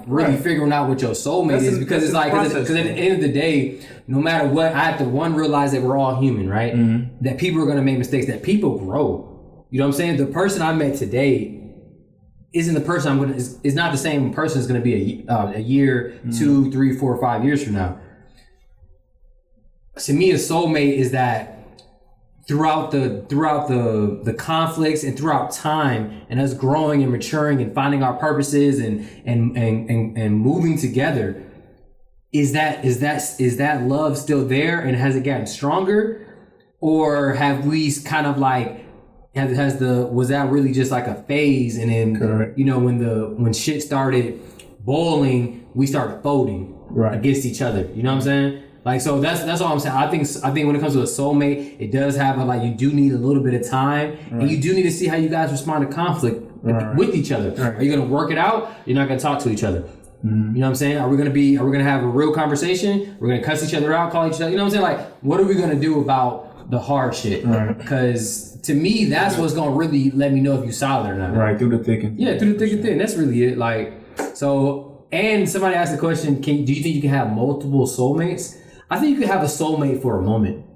really figuring out what your soulmate is, because it's like, because at the end of the day, no matter what, I have to realize that we're all human, right? That people are gonna make mistakes, that people grow. You know what I'm saying? The person I met today isn't the person is not the same person is going to be a year, 2, 3, 4, 5 years from now. To me, a soulmate is that throughout the conflicts and throughout time and us growing and maturing and finding our purposes and moving together, is that love still there, and has it gotten stronger, or have we kind of like was that really just like a phase, and then Correct. you know when shit started boiling, we started folding against each other, you know what I'm saying? Like, so that's all I'm saying. I think when it comes to a soulmate, it does have a, like, you do need a little bit of time, and you do need to see how you guys respond to conflict with each other. Are you gonna work it out? You're not gonna talk to each other. You know what I'm saying? Are we gonna have a real conversation? We're gonna cuss each other out, call each other. You know what I'm saying? Like, what are we gonna do about the hard shit? Because to me, that's what's gonna really let me know if you solid or not. Right, through the thick and thin. Yeah, through the thick and thin. That's really it. Like, so, and somebody asked the question: do you think you can have multiple soulmates? I think you could have a soulmate for a moment.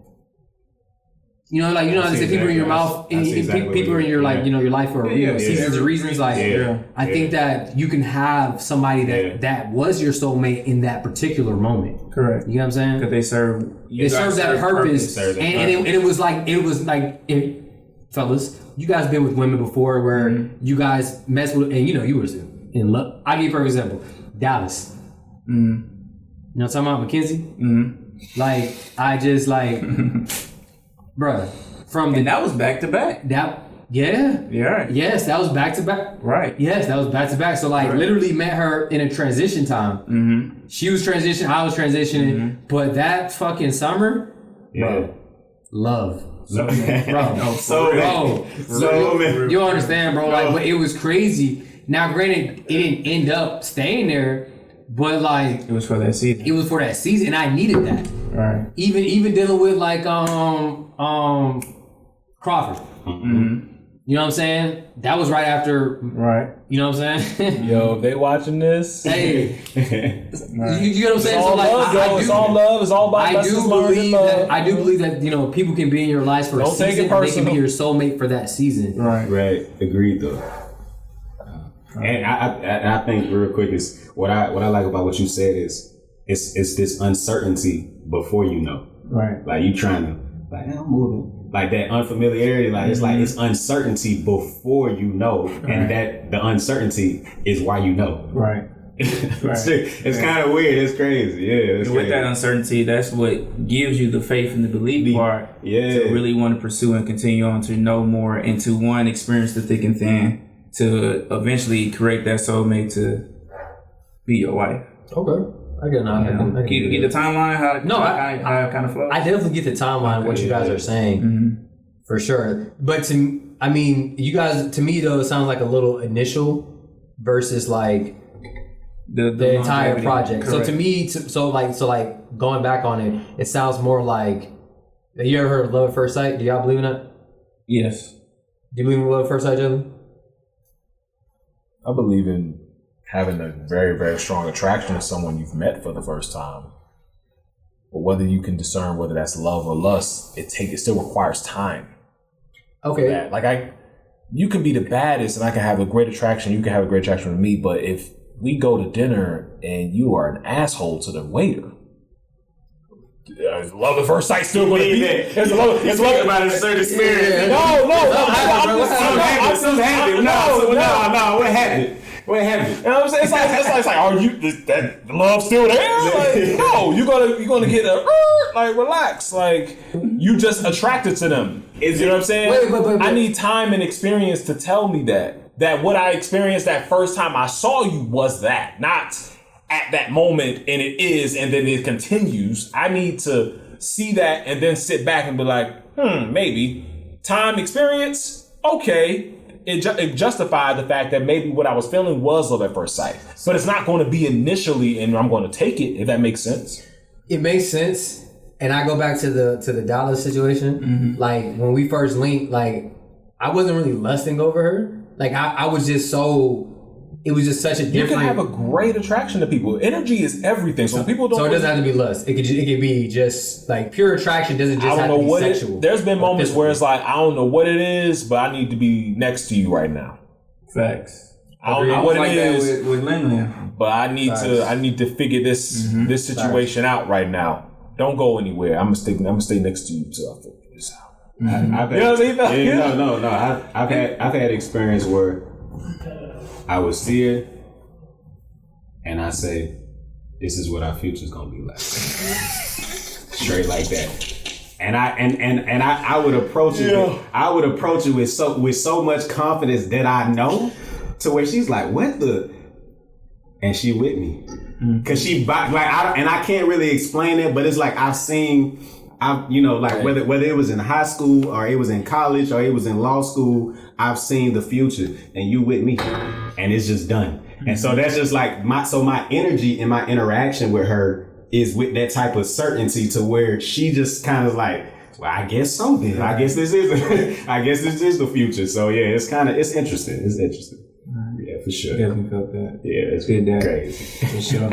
You know, like, you know how they say people in your mouth, people are in your, like, you know, your life for seasons and reasons. Like, I think that you can have somebody that was your soulmate in that particular moment. Correct. You know what I'm saying? Because they serve that purpose. And it was like, fellas, you guys been with women before where you guys mess with, and you know, you were in love. I'll give you a perfect example. Dallas. You know what I'm talking about? Mackenzie? Like, I just like, bruh, and that was back to back. Yes, that was back to back. Right. Yes, that was back to back. So like, literally met her in a transition time. She was transitioning, I was transitioning, but that fucking summer, bro, love. Bro, you understand, bro? Like, but it was crazy. Now, granted, it didn't end up staying there, but like, it was for that season. It was for that season, and I needed that. Right. Even dealing with like Crawford. You know what I'm saying? That was right after. Right. You know what I'm saying? Yo, if they watching this, hey, you know what I'm saying? It's all love, it's all love. It's all about I do believe that, you know, people can be in your lives for a season, and they can be your soulmate for that season. Right. Agreed though. And I think real quick is what I like about what you said is it's this uncertainty before you know. Right. Like, you trying to, like, I'm moving. Like, that unfamiliarity, like, it's like, it's uncertainty before you know, and that the uncertainty is why you know. Right. It's kind of weird. It's crazy. Yeah. It's with crazy. that uncertainty, that's what gives you the faith and the belief part. Yeah. To really want to pursue and continue on to know more, and to one, experience the thick and thin, to eventually create that soulmate to be your wife. Okay. I get the timeline, how it kind of flows? I definitely get the timeline, what you guys are saying, for sure. But you guys, to me though, it sounds like a little initial versus like the entire project. Correct. So to me, so going back on it, it sounds more like, have you ever heard of love at first sight? Do y'all believe in that? Yes. Do you believe in love at first sight, Jalen? I believe in having a very, very strong attraction to someone you've met for the first time. But whether you can discern whether that's love or lust, it still requires time. Okay. Like, you can be the baddest and I can have a great attraction, you can have a great attraction with me, but if we go to dinner and you are an asshole to the waiter, love at first sight still going to be there. It's love about a certain spirit. No. What happened? What happened? You know what I'm saying? It's like, are you that love still there? Like, no, you're gonna get relax. Like, you just attracted to them. You know what I'm saying? Wait. I need time and experience to tell me that what I experienced that first time I saw you was that, not at that moment, and it is, and then it continues. I need to see that and then sit back and be like, maybe time, experience, okay. It justified the fact that maybe what I was feeling was love at first sight, but it's not going to be initially, and I'm going to take it, if that makes sense. It makes sense, and I go back to the Dallas situation. Like, when we first linked, like, I wasn't really lusting over her. Like, I was just so. It was just such a different. You can have a great attraction to people. Energy is everything. So people don't. So it doesn't have to be lust. It could be just like pure attraction. Doesn't just have to be sexual. There's been moments where it's like, I don't know what it is, but I need to be next to you right now. Facts. I don't know what it is, with Lin, but I need to figure this situation out right now. Don't go anywhere. I'm gonna stay next to you until I figure this out. I've had, You know what I'm saying? yeah, no. I've had experience where I would see it and I say, this is what our future's gonna be like. Straight like that. And I would approach it. I would approach it with so much confidence that I know, to where she's like, "What the?" And she with me, cause I can't really explain it, but it's like whether it was in high school or it was in college or it was in law school, I've seen the future, and you with me, and it's just done. And so that's just like my energy and my interaction with her is with that type of certainty, to where she just kind of like, well, I guess so then. I guess this is the future. So yeah, it's interesting. It's interesting. Yeah, for sure. Definitely felt that. Yeah, it's Good dad. crazy. For sure.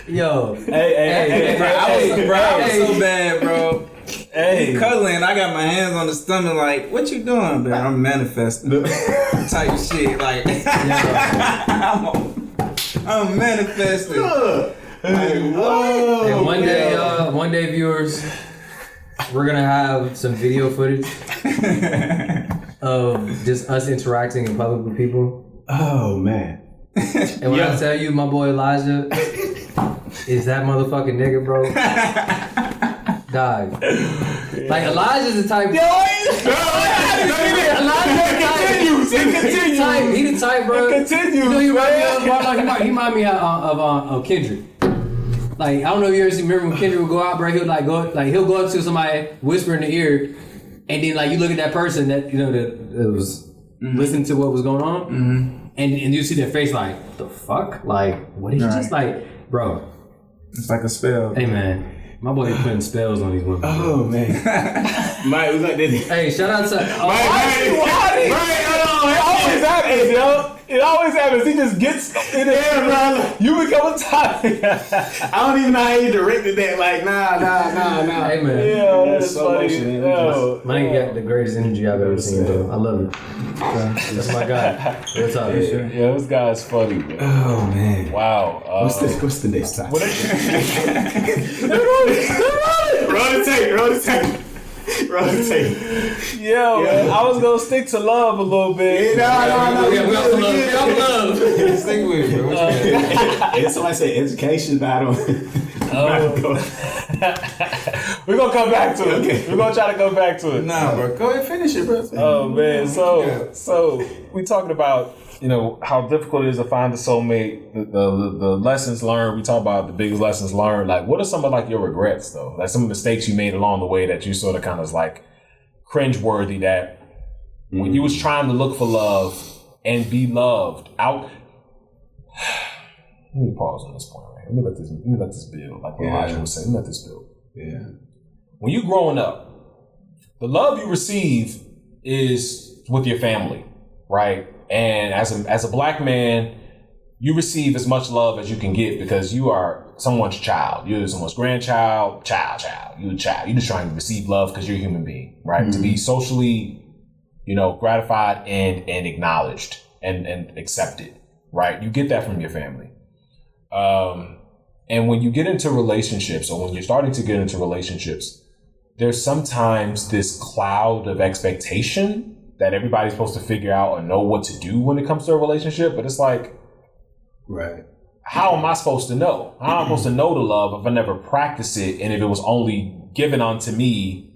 Yo, Hey, I was so bad, bro. hey. Cuddling, I got my hands on the stomach, like, what you doing, man? I'm manifesting. Type shit, like, I'm manifesting. and one day, viewers, we're gonna have some video footage of just us interacting in public with people. Oh man. And when I tell you, my boy Elijah is that motherfucking nigga, bro. Dog. Like Elijah's the type. He the type, bro. Continues, you know, he remind me of Kendrick. Like, I don't know if you ever remember when Kendrick would go out, bro. He'll go up to somebody, whisper in the ear, and then like you look at that person that that was listening to what was going on, and you see their face like, the fuck, like what did he just like, bro? It's like a spell. Hey man. My boy putting spells on these women. Oh man. Mike was like this. Hey, shout out to It always happens, yo. It always happens. He just gets in the air, bro. You become a topic. I don't even know how he directed that. Like, nah. Hey man. Yeah, that's slow funny. motion, man. Yo. Mike got the greatest energy I've ever seen, bro. I love it. That's my guy. What's up? Yeah, this guy's funny, man. Oh man. Wow. What's the next time? What Roll the tape. Yo, man, I was gonna stick to love a little bit. No. Yeah, we also love. Stick with it, bro. And somebody say education. I don't. We're gonna come back to it. Okay. We're gonna try to go back to it. Nah, bro. Go ahead, finish it, bro. Oh man, so we talking about how difficult it is to find the soulmate, the lessons learned. We talk about the biggest lessons learned. Like, what are some of like your regrets though? Like some mistakes you made along the way that you sort of kind of like cringeworthy that when you was trying to look for love and be loved out. Let me pause on this point, right? Let me let this build. Like Elijah was saying, let me let this build. Yeah. When you growing up, the love you receive is with your family, right? And as a black man, you receive as much love as you can get because you are someone's child. You're someone's grandchild, child. You're a child. You're just trying to receive love because you're a human being, right? Mm-hmm. To be socially, gratified and acknowledged and accepted, right? You get that from your family. And when you get into relationships, or when you're starting to get into relationships, there's sometimes this cloud of expectation that everybody's supposed to figure out or know what to do when it comes to a relationship. But it's like, right. How am I supposed to know? How am I supposed to know the love if I never practice it and if it was only given unto me,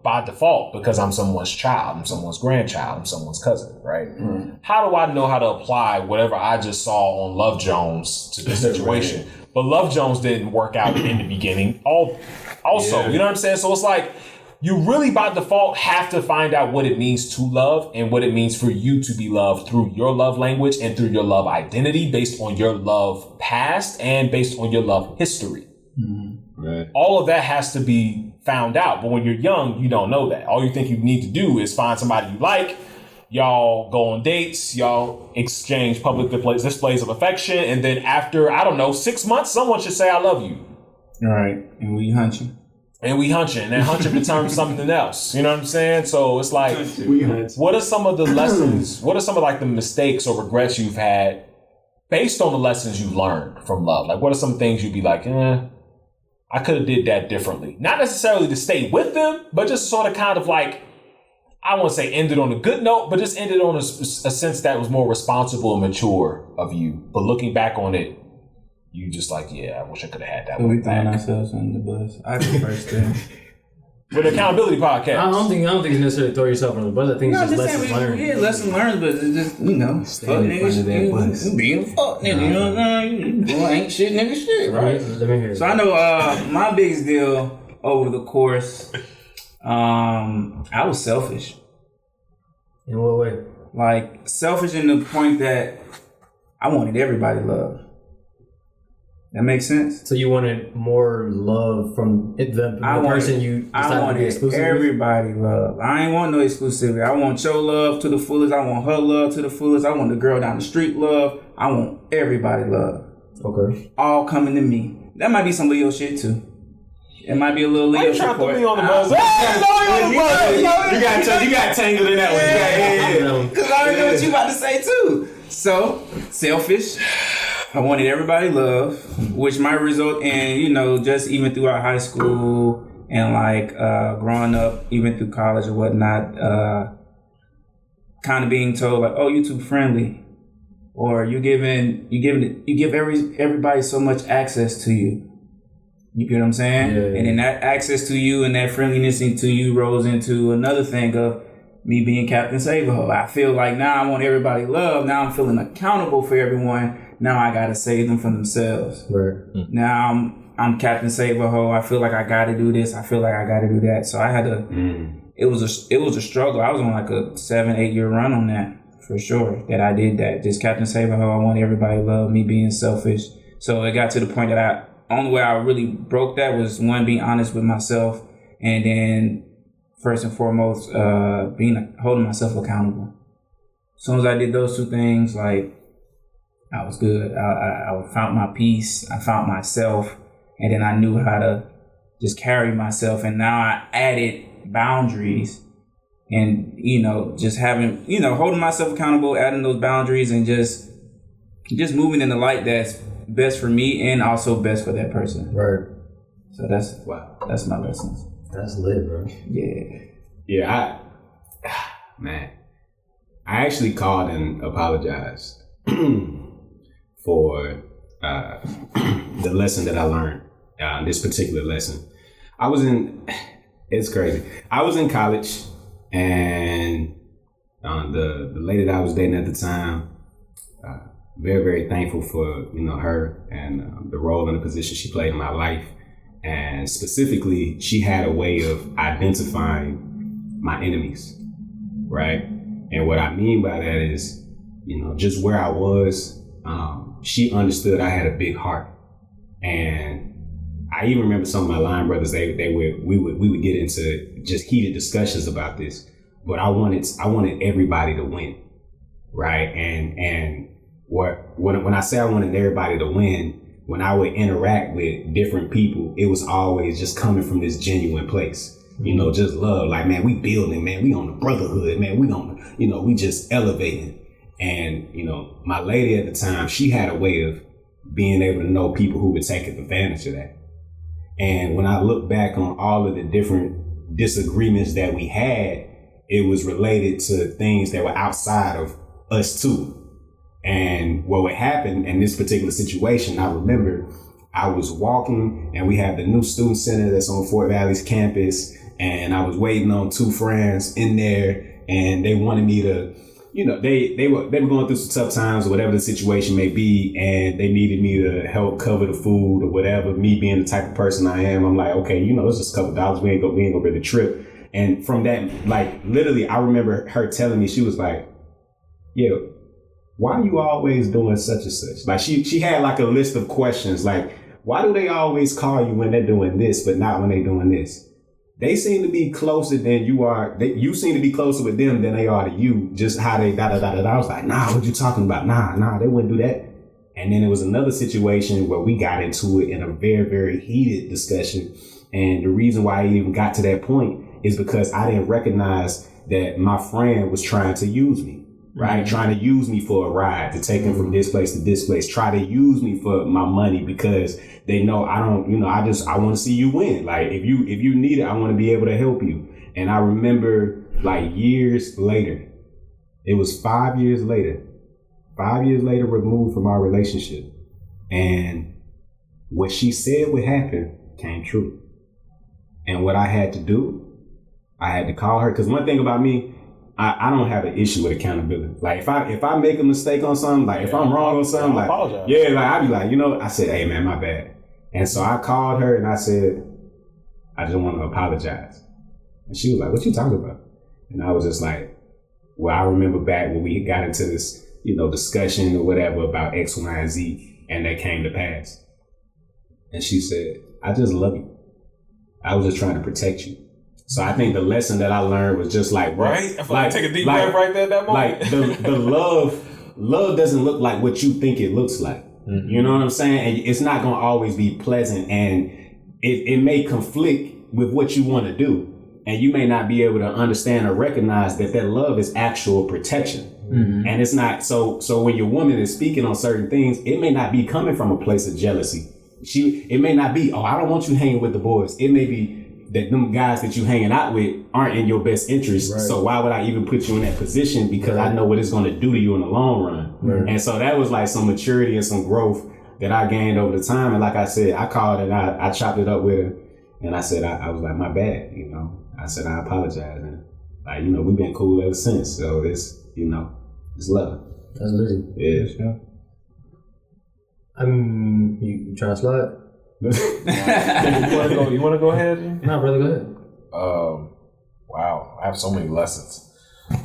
by default because I'm someone's child, I'm someone's grandchild, I'm someone's cousin, right? Mm-hmm. How do I know how to apply whatever I just saw on Love Jones to this situation? Right. But Love Jones didn't work out in the beginning. Also, you know what I'm saying? So it's like, you really by default have to find out what it means to love and what it means for you to be loved through your love language and through your love identity based on your love past and based on your love history. Mm-hmm. Right. All of that has to be found out. But when you're young, you don't know that. All you think you need to do is find somebody you like. Y'all go on dates. Y'all exchange public displays of affection. And then after, 6 months, someone should say, I love you. All right. And we hunching. And that hunching becomes something else. You know what I'm saying? So it's like, what are some of the lessons? What are some of like the mistakes or regrets you've had based on the lessons you've learned from love? Like, what are some things you'd be like, I could have did that differently. Not necessarily to stay with them, but just sort of kind of like, I won't say ended on a good note, but just ended on a sense that was more responsible and mature of you. But looking back on it, you just like, yeah, I wish I could have had that So one we throwing back. ourselves under the bus. I go first then. For the accountability podcast. I don't think it's necessarily throw yourself under the bus. I think it's just lessons learned. Yeah, lessons learned, but it's just, fuck niggas, you being a fuck nigga, you know what I'm saying? Ain't shit nigga shit, right? Let me hear it. So I know my biggest deal over the course, I was selfish. In what way? Like, selfish in the point that I wanted everybody loved. That makes sense? So you wanted more love from the person you I decided to be wanted exclusive with? everybody love. I ain't want no exclusivity. I want your love to the fullest. I want her love to the fullest. I want the girl down the street love. I want everybody love. Okay. All coming to me. That might be some Leo shit too. It might be a little Leo Why you shit. trying to for put it. me on the buzz? Hey, no, you on the buzz. You got tangled in that one. Because I already know what you about to say too. So, selfish. I wanted everybody love, which might result in, you know, just even throughout high school and like growing up, even through college or whatnot, kind of being told like, oh, you too friendly, or you give everybody so much access to you. You get what I'm saying? Yeah. And then that access to you and that friendliness into you rolls into another thing of me being Captain Save-A-Ho. I feel like now I want everybody loved. Now I'm feeling accountable for everyone. Now I gotta save them from themselves. Right. Now I'm Captain Save-A-Ho. I feel like I gotta do this. I feel like I gotta do that. So I had to. It was a struggle. I was on like a 7-8 year run on that for sure. That I did that. Just Captain Save-A-Ho. I want everybody to love me, being selfish. So it got to the point that only way I really broke that was one, being honest with myself, and then first and foremost, holding myself accountable. As soon as I did those two things, like, I was good. I found my peace. I found myself, and then I knew how to just carry myself. And now I added boundaries, and just having, holding myself accountable, adding those boundaries, and just moving in the light that's best for me and also best for that person. Right. So that's my lessons. That's lit, bro. Yeah, I actually called and apologized for the lesson that I learned, this particular lesson. It's crazy. I was in college, and the lady that I was dating at the time, very, very thankful for, her and the role and the position she played in my life. And specifically, she had a way of identifying my enemies, right? And what I mean by that is, just where I was, she understood I had a big heart. And I even remember some of my line brothers, we would get into just heated discussions about this. But I wanted everybody to win, right? And when I say I wanted everybody to win, when I would interact with different people, it was always just coming from this genuine place. Just love, like, man, we building, man, we on the brotherhood, man, we on, we just elevating. And, my lady at the time, she had a way of being able to know people who would take advantage of that. And when I look back on all of the different disagreements that we had, it was related to things that were outside of us too. And what would happen in this particular situation, I remember I was walking, and we have the new student center that's on Fort Valley's campus, and I was waiting on two friends in there, and they wanted me to, they were going through some tough times or whatever the situation may be, and they needed me to help cover the food or whatever. Me being the type of person I am, I'm like, okay, it's just a couple dollars. We ain't gonna really trip. And from that, like, literally, I remember her telling me, she was like, yeah, why are you always doing such and such? Like, she had like a list of questions, like, why do they always call you when they're doing this, but not when they're doing this? They seem to be closer than you are. You seem to be closer with them than they are to you. Just how they da-da-da-da-da. I was like, nah, what you talking about? Nah, they wouldn't do that. And then there was another situation where we got into it in a very, very heated discussion. And the reason why I even got to that point is because I didn't recognize that my friend was trying to use me. right? Trying to use me for a ride, to take them from this place to this place, try to use me for my money because they know I don't, I want to see you win. Like if you need it, I want to be able to help you. And I remember like years later, it was 5 years later removed from our relationship. And what she said would happen came true. And what I had to do, I had to call her. Because one thing about me, I don't have an issue with accountability. Like if I make a mistake on something, like if I'm wrong on something, like apologize. Yeah, like I'd be like, I said, hey man, my bad. And so I called her and I said, I just want to apologize. And she was like, what you talking about? And I was just like, well, I remember back when we got into this, discussion or whatever about X, Y, and Z, and that came to pass. And she said, I just love you. I was just trying to protect you. So I think the lesson that I learned was just like, right? I feel like take a deep breath right there at that moment. Like the love doesn't look like what you think it looks like. Mm-hmm. You know what I'm saying? And it's not going to always be pleasant, and it may conflict with what you want to do. And you may not be able to understand or recognize that love is actual protection. Mm-hmm. And it's not, so when your woman is speaking on certain things, it may not be coming from a place of jealousy. It may not be, I don't want you hanging with the boys. It may be that them guys that you hanging out with aren't in your best interest. Right. So why would I even put you in that position? Because I know what it's going to do to you in the long run. Right. And so that was like some maturity and some growth that I gained over the time. And like I said, I called and I chopped it up with her. And I said, I was like, my bad, I said, I apologize. And like, we've been cool ever since. So it's, it's love. That's lit. Yeah. Sure. You trying to slide? You want to go ahead? No, brother, go ahead. Wow, I have so many lessons,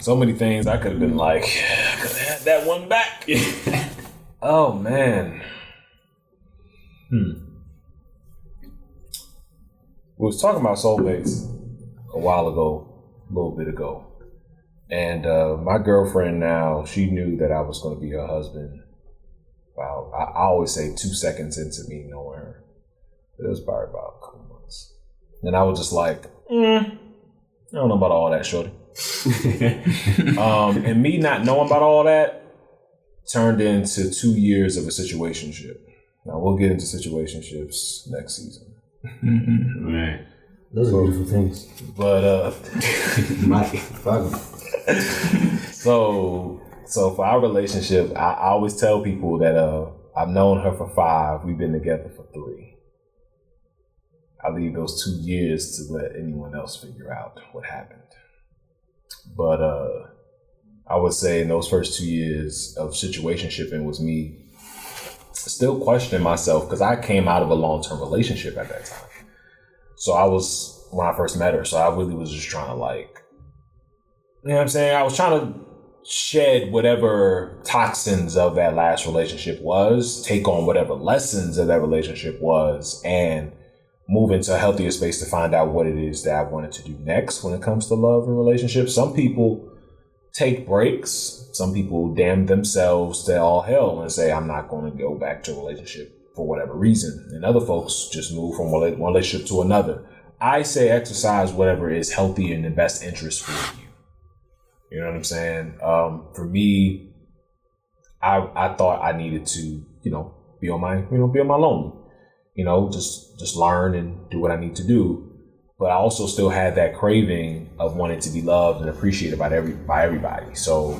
so many things I could have been like, I could have had that one back. Oh man. We was talking about soulmates a while ago, a little bit ago, and my girlfriend now, she knew that I was going to be her husband. Wow, I always say 2 seconds into me knowing her. It was probably about a couple months. And I was just like, I don't know about all that, shorty. And me not knowing about all that turned into 2 years of a situationship. Now, we'll get into situationships next season. Right. Those are beautiful things. But, Mike. So for our relationship, I always tell people that I've known her for 5. We've been together for 3. I leave those 2 years to let anyone else figure out what happened. But I would say in those first 2 years of situationshipping was me still questioning myself because I came out of a long-term relationship at that time. So I was, when I first met her, so I really was just trying to like, you know what I'm saying? I was trying to shed whatever toxins of that last relationship was, take on whatever lessons of that relationship was, and move into a healthier space to find out what it is that I wanted to do next when it comes to love and relationships. Some people take breaks. Some people damn themselves to all hell and say, I'm not going to go back to a relationship for whatever reason. And other folks just move from one relationship to another. I say exercise whatever is healthy and in the best interest for you. You know what I'm saying? For me, I thought I needed to, be on my lonely, just learn and do what I need to do. But I also still had that craving of wanting to be loved and appreciated by everybody. So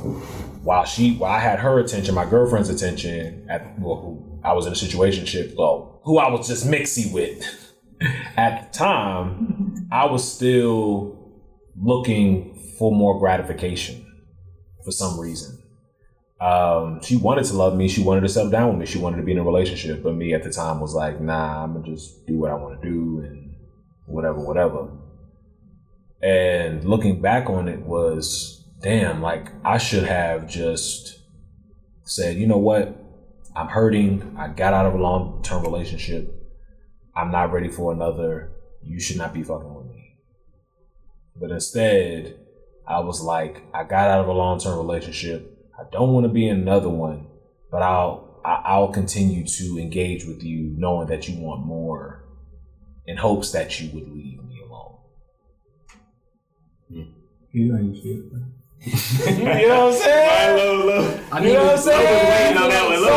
while I had her attention, my girlfriend's attention, who I was in a situationship, who I was just mixy with at the time, I was still looking for more gratification for some reason. She wanted to love me. She wanted to settle down with me. She wanted to be in a relationship. But me at the time was like, nah, I'm going to just do what I want to do and whatever. And looking back on it was, damn, like I should have just said, you know what? I'm hurting. I got out of a long-term relationship. I'm not ready for another. You should not be fucking with me. But instead, I was like, I got out of a long-term relationship. I don't want to be in another one, but I'll continue to engage with you knowing that you want more in hopes that you would leave me alone. You ain't shit. You know what I'm saying? You know what I'm saying? Waiting on that one. So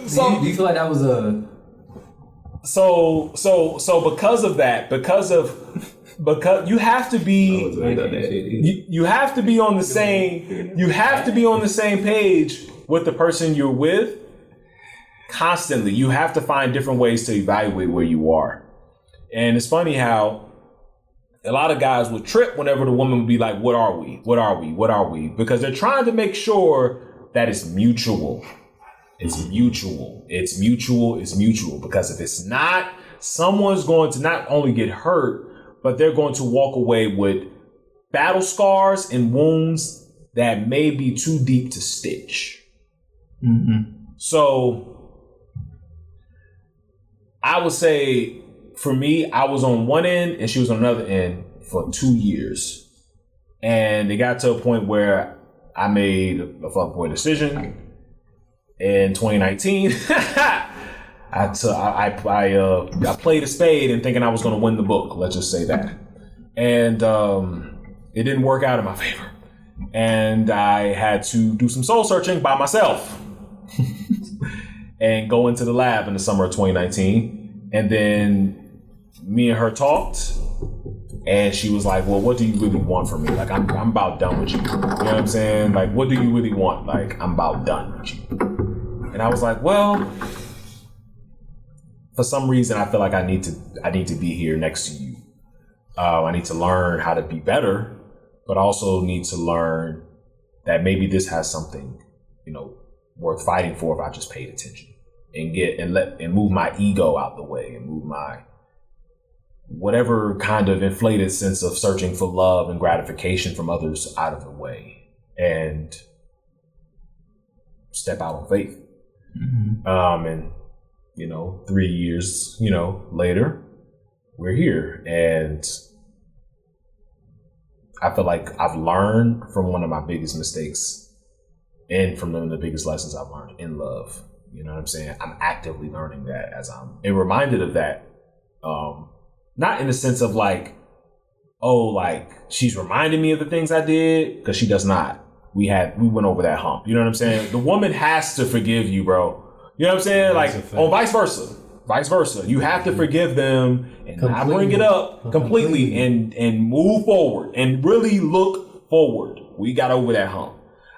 it's like, Do you feel like that was a? So because of that, because you have to be, you have to be on the same page with the person you're with constantly. You have to find different ways to evaluate where you are. And it's funny how a lot of guys would trip whenever the woman would be like, what are we? What are we? What are we? Because they're trying to make sure that it's mutual. It's mutual. It's mutual. It's mutual. Because if it's not, someone's going to not only get hurt, but they're going to walk away with battle scars and wounds that may be too deep to stitch. So I would say, for me, I was on one end and she was on another end for 2 years. And it got to a point where I made a fuckboy decision in 2019. I played a spade and thinking I was going to win the book. Let's just say that. And it didn't work out in my favor. And I had to do some soul searching by myself and go into the lab in the summer of 2019. And then me and her talked, and she was like, well, what do you really want from me? Like, I'm about done with you. You know what I'm saying? Like, what do you really want? Like, I'm about done with you. And I was like, well, for some reason, I feel like I need to be here next to you. I need to learn how to be better, but also need to learn that maybe this has something, worth fighting for if I just paid attention and move my ego out the way and move my whatever kind of inflated sense of searching for love and gratification from others out of the way and step out on faith. And 3 years, later, we're here. And I feel like I've learned from one of my biggest mistakes and from one of the biggest lessons I've learned in love. You know what I'm saying? I'm actively learning that as I'm reminded of that. Not in the sense of like, she's reminding me of the things I did, because she does not. We went over that hump. You know what I'm saying? The woman has to forgive you, bro. You know what I'm saying? Like, or vice versa. Vice versa. You have to forgive them and not bring it up completely and move forward and really look forward. We got over that hump.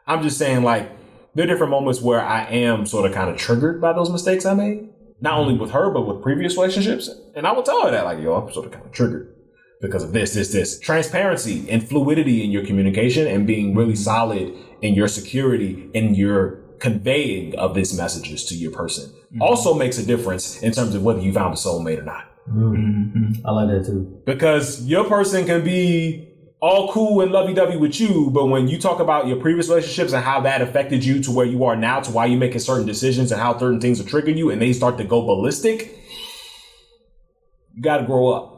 I'm just saying, like, there are different moments where I am sort of kind of triggered by those mistakes I made. Not only with her, but with previous relationships. And I would tell her that, like, yo, I'm sort of kind of triggered because of this. Transparency and fluidity in your communication and being really solid in your security and your conveying of these messages to your person also makes a difference in terms of whether you found a soulmate or not. I like that too. Because your person can be all cool and lovey-dovey with you, but when you talk about your previous relationships and how that affected you to where you are now, to why you're making certain decisions and how certain things are triggering you, and they start to go ballistic, you got to grow up.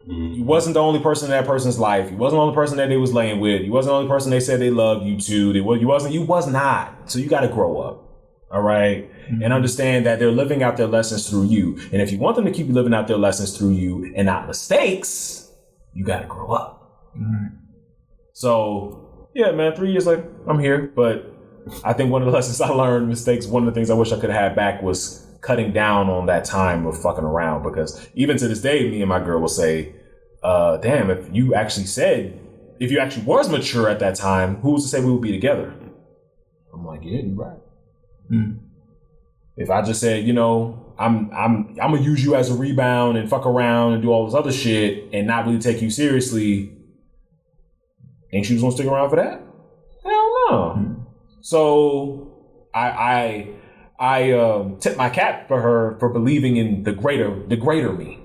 You wasn't the only person in that person's life. You wasn't the only person that they was laying with. You wasn't the only person they said they loved you to. You was not. So you got to grow up. All right. And understand that they're living out their lessons through you. And if you want them to keep living out their lessons through you and not mistakes, you got to grow up. So, yeah, man, 3 years later, I'm here. But I think one of the lessons I learned, one of the things I wish I could have had back was cutting down on that time of fucking around. Because even to this day, me and my girl will say, damn, if you actually was mature at that time, who's to say we would be together? I'm like, yeah, you're right. If I just said, I'm gonna use you as a rebound and fuck around and do all this other shit and not really take you seriously, ain't she gonna stick around for that? Hell no. So I tip my cap for her for believing in the greater me.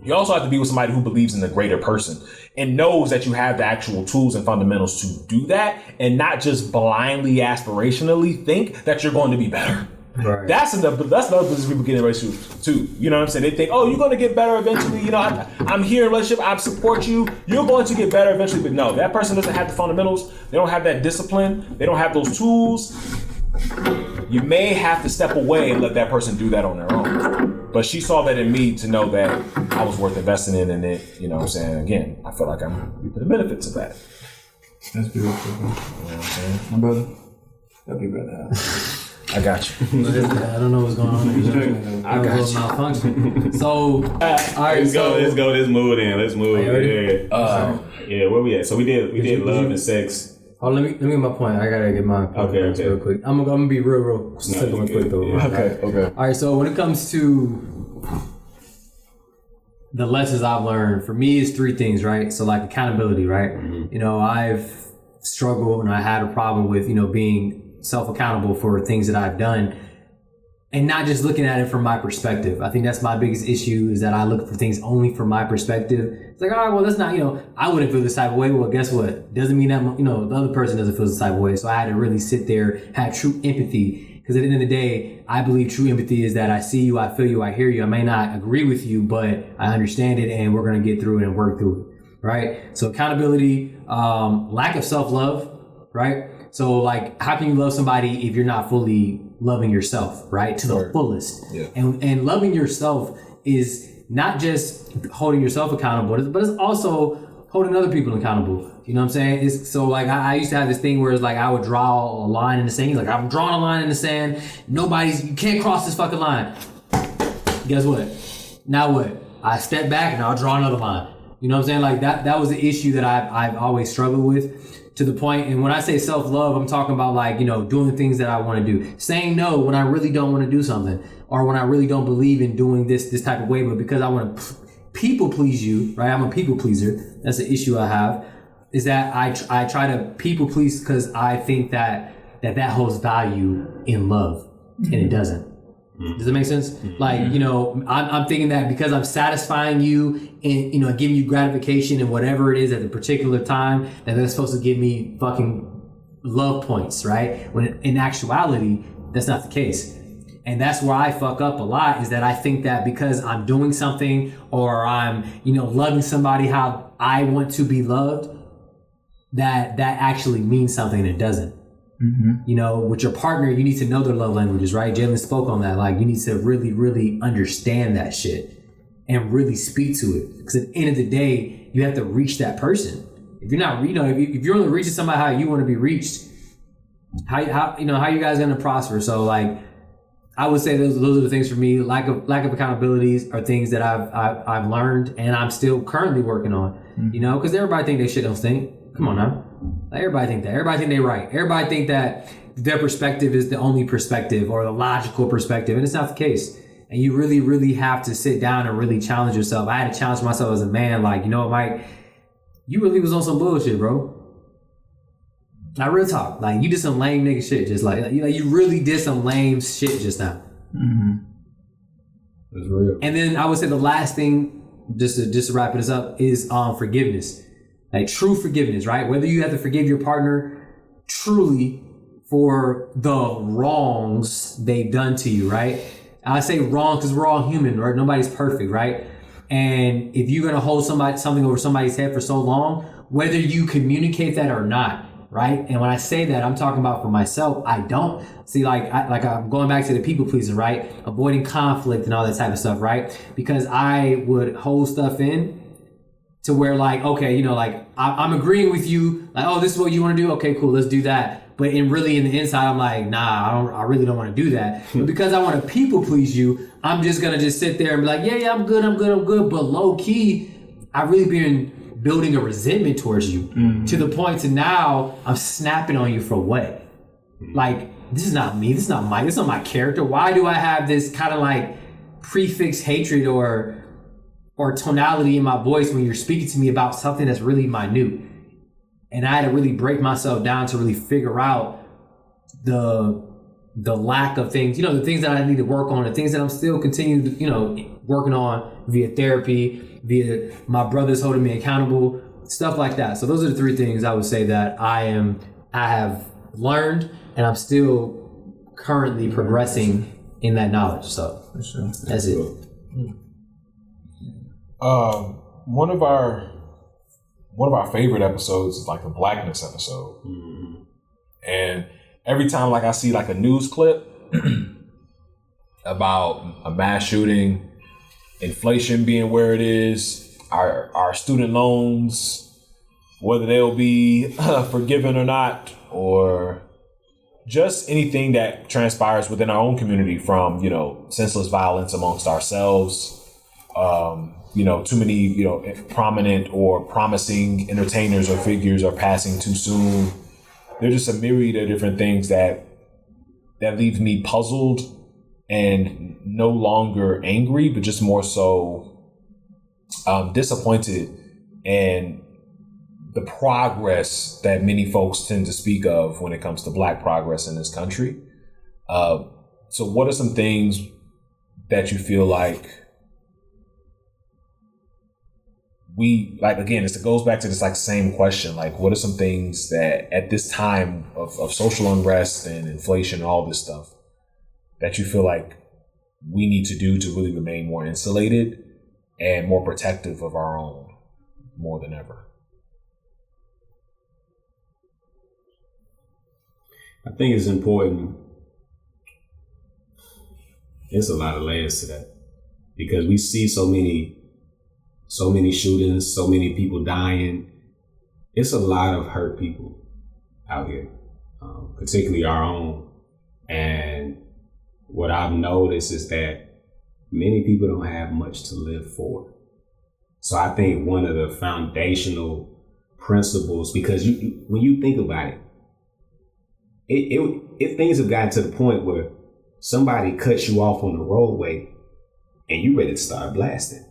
You also have to be with somebody who believes in the greater person and knows that you have the actual tools and fundamentals to do that, and not just blindly, aspirationally think that you're going to be better. Right. That's another position people get in relationships too. You know what I'm saying? They think, oh, you're going to get better eventually. I'm here in a relationship. I support you. You're going to get better eventually. But no, that person doesn't have the fundamentals. They don't have that discipline. They don't have those tools. You may have to step away and let that person do that on their own. But she saw that in me to know that I was worth investing in, and it, you know what I'm saying? Again, I feel like I'm reaping the benefits of that. That's beautiful. You know what I'm saying? My brother. That'd be better. I got you. I don't know what's going on. I got you. Malfunction. So, all right. Let's go. Let's move in. Let's move. Ready? Yeah, where we at? So we did love and sex. Oh, let me get my point. I gotta get my point real quick. I'm gonna be real simple and quick though. Yeah. Okay. All right. So when it comes to the lessons I've learned, for me, it's three things, right? So like accountability, right? Mm-hmm. You know, I've struggled and I had a problem with, you know, being self-accountable for things that I've done and not just looking at it from my perspective. I think that's my biggest issue, is that I look for things only from my perspective. It's like, all right, well, that's not, you know, I wouldn't feel this type of way. Well, guess what? Doesn't mean that, you know, the other person doesn't feel this type of way. So I had to really sit there, have true empathy. Because at the end of the day, I believe true empathy is that I see you, I feel you, I hear you. I may not agree with you, but I understand it and we're going to get through it and work through it. Right? So accountability, lack of self-love, right? So like, how can you love somebody if you're not fully loving yourself, right? To the fullest. Yeah. And loving yourself is not just holding yourself accountable, but it's also holding other people accountable. You know what I'm saying? It's so like, I used to have this thing where it's like, I would draw a line in the sand. Like, I'm drawing a line in the sand. You can't cross this fucking line. Guess what? Now what? I step back and I'll draw another line. You know what I'm saying? Like that was the issue that I've always struggled with. To the point, and when I say self-love, I'm talking about like, you know, doing things that I want to do. Saying no when I really don't want to do something, or when I really don't believe in doing this type of way, but because I want to people please you, right? I'm a people pleaser. That's the issue I have, is that I try to people please because I think that holds value in love, and it doesn't. Does that make sense? Mm-hmm. Like, you know, I'm thinking that because I'm satisfying you and, you know, giving you gratification and whatever it is at the particular time, that's supposed to give me fucking love points, right? When in actuality, that's not the case. And that's where I fuck up a lot, is that I think that because I'm doing something or I'm, you know, loving somebody how I want to be loved, that actually means something, and it doesn't. Mm-hmm. You know, with your partner, you need to know their love languages, right? Jalen spoke on that. Like, you need to really, really understand that shit and really speak to it. Because at the end of the day, you have to reach that person. If you're not, you know, if you're only reaching somebody how you want to be reached, how you guys gonna prosper? So like, I would say those are the things for me. Lack of accountabilities are things that I've learned and I'm still currently working on. Mm-hmm. You know, because everybody think they shit don't stink. Come on now. Everybody think that. Everybody think they right. Everybody think that their perspective is the only perspective or the logical perspective, and it's not the case. And you really, really have to sit down and really challenge yourself. I had to challenge myself as a man. Like, you know what, Mike? You really was on some bullshit, bro. Like, real talk. Like, you did some lame nigga shit. Just like you really did some lame shit just now. Mm-hmm. That's real. And then I would say the last thing, just to wrap this up, is forgiveness. Like true forgiveness, right? Whether you have to forgive your partner truly for the wrongs they've done to you, right? I say wrong because we're all human, right? Nobody's perfect, right? And if you're gonna hold something over somebody's head for so long, whether you communicate that or not, right? And when I say that, I'm talking about for myself. I don't see I'm going back to the people pleasing, right? Avoiding conflict and all that type of stuff, right? Because I would hold stuff in to where like, okay, you know, like I'm agreeing with you, like, oh, this is what you want to do. Okay, cool, let's do that. But in the inside, I'm like, nah, I really don't want to do that. But because I want to people please you, I'm just gonna just sit there and be like, yeah, I'm good. But low key, I've really been building a resentment towards you to the point to now I'm snapping on you for what? Like, this is not me. This is not my character. Why do I have this kind of like prefix hatred or tonality in my voice when you're speaking to me about something that's really minute? And I had to really break myself down to really figure out the lack of things, you know, the things that I need to work on, the things that I'm still continuing to, you know, working on via therapy, via my brothers holding me accountable, stuff like that. So those are the three things I would say that I have learned, and I'm still currently progressing in that knowledge. So for sure. That's it. One of our favorite episodes is like the blackness episode. Mm-hmm. And every time like I see like a news clip about a mass shooting inflation being where it is, our student loans, whether they'll be forgiven or not, or just anything that transpires within our own community from, senseless violence amongst ourselves, too many, prominent or promising entertainers or figures are passing too soon. There's just a myriad of different things that leaves me puzzled and no longer angry, but just more so disappointed in the progress that many folks tend to speak of when it comes to Black progress in this country. So what are some things that you feel like again, it goes back to this same question, what are some things that at this time of social unrest and inflation and all this stuff that you feel like we need to do to really remain more insulated and more protective of our own more than ever? I think it's important. There's a lot of layers to that because we see so many shootings, so many people dying. It's a lot of hurt people out here, particularly our own. And what I've noticed is that many people don't have much to live for. So I think one of the foundational principles, because when you think about it, things have gotten to the point where somebody cuts you off on the roadway and you ready to start blasting.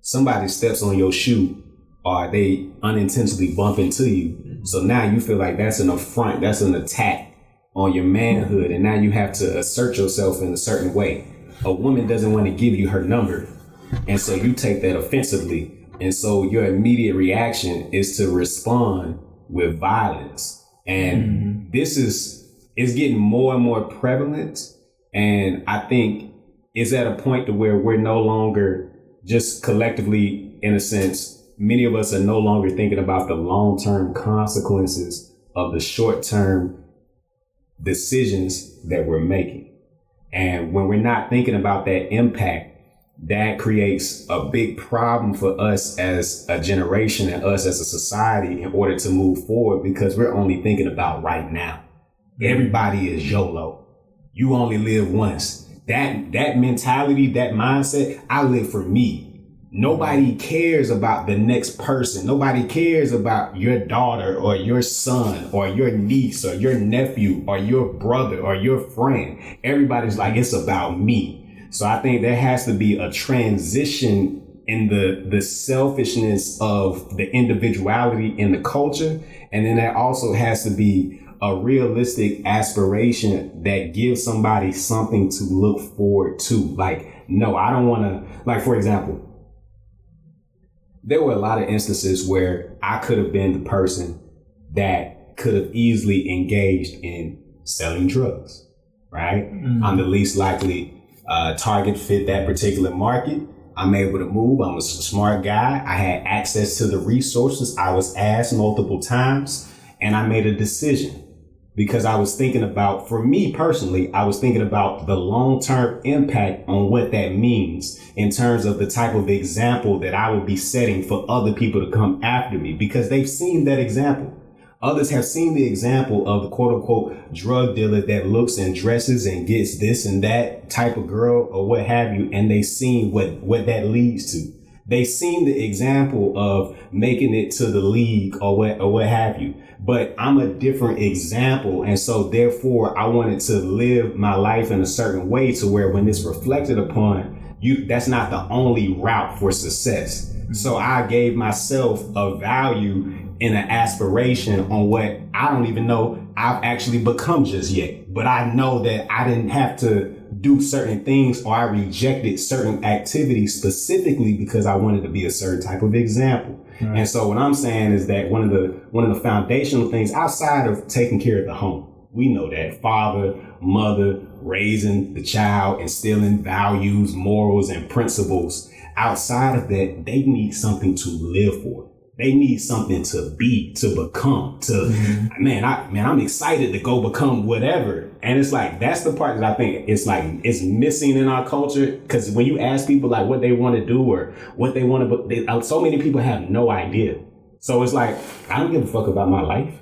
Somebody steps on your shoe or they unintentionally bump into you. So now you feel like that's an affront, that's an attack on your manhood. And now you have to assert yourself in a certain way. A woman doesn't want to give you her number. And so you take that offensively. And so your immediate reaction is to respond with violence. And this is getting more and more prevalent. And I think it's at a point to where we're no longer just collectively, in a sense, many of us are no longer thinking about the long-term consequences of the short-term decisions that we're making. And when we're not thinking about that impact, that creates a big problem for us as a generation and us as a society in order to move forward, because we're only thinking about right now. Everybody is YOLO. You only live once. That mentality, that mindset, I live for me. Nobody cares about the next person. Nobody cares about your daughter or your son or your niece or your nephew or your brother or your friend. Everybody's like, it's about me. So I think there has to be a transition in the selfishness of the individuality in the culture. And then there also has to be a realistic aspiration that gives somebody something to look forward to. No, I don't want to, for example, there were a lot of instances where I could have been the person that could have easily engaged in selling drugs, right? I'm the least likely target fit that particular market. I'm able to move. I'm a smart guy. I had access to the resources. I was asked multiple times and I made a decision. Because I was thinking about, for me personally, I was thinking about the long-term impact on what that means in terms of the type of example that I would be setting for other people to come after me, because they've seen that example. Others have seen the example of the quote unquote drug dealer that looks and dresses and gets this and that type of girl or what have you. And they've seen what that leads to. They've seen the example of making it to the league or what have you. But I'm a different example. And so therefore I wanted to live my life in a certain way to where when it's reflected upon you, that's not the only route for success. So I gave myself a value and an aspiration on what I don't even know I've actually become just yet. But I know that I didn't have to do certain things, or I rejected certain activities specifically because I wanted to be a certain type of example. Right. And so what I'm saying is that one of the foundational things outside of taking care of the home, we know that father, mother, raising the child, instilling values, morals, and principles. Outside of that, they need something to live for. They need something to be, to become, man, I'm excited to go become whatever. And it's like, that's the part that I think it's like, it's missing in our culture. Cause when you ask people like what they want to do or what they want to, so many people have no idea. So it's like, I don't give a fuck about my life.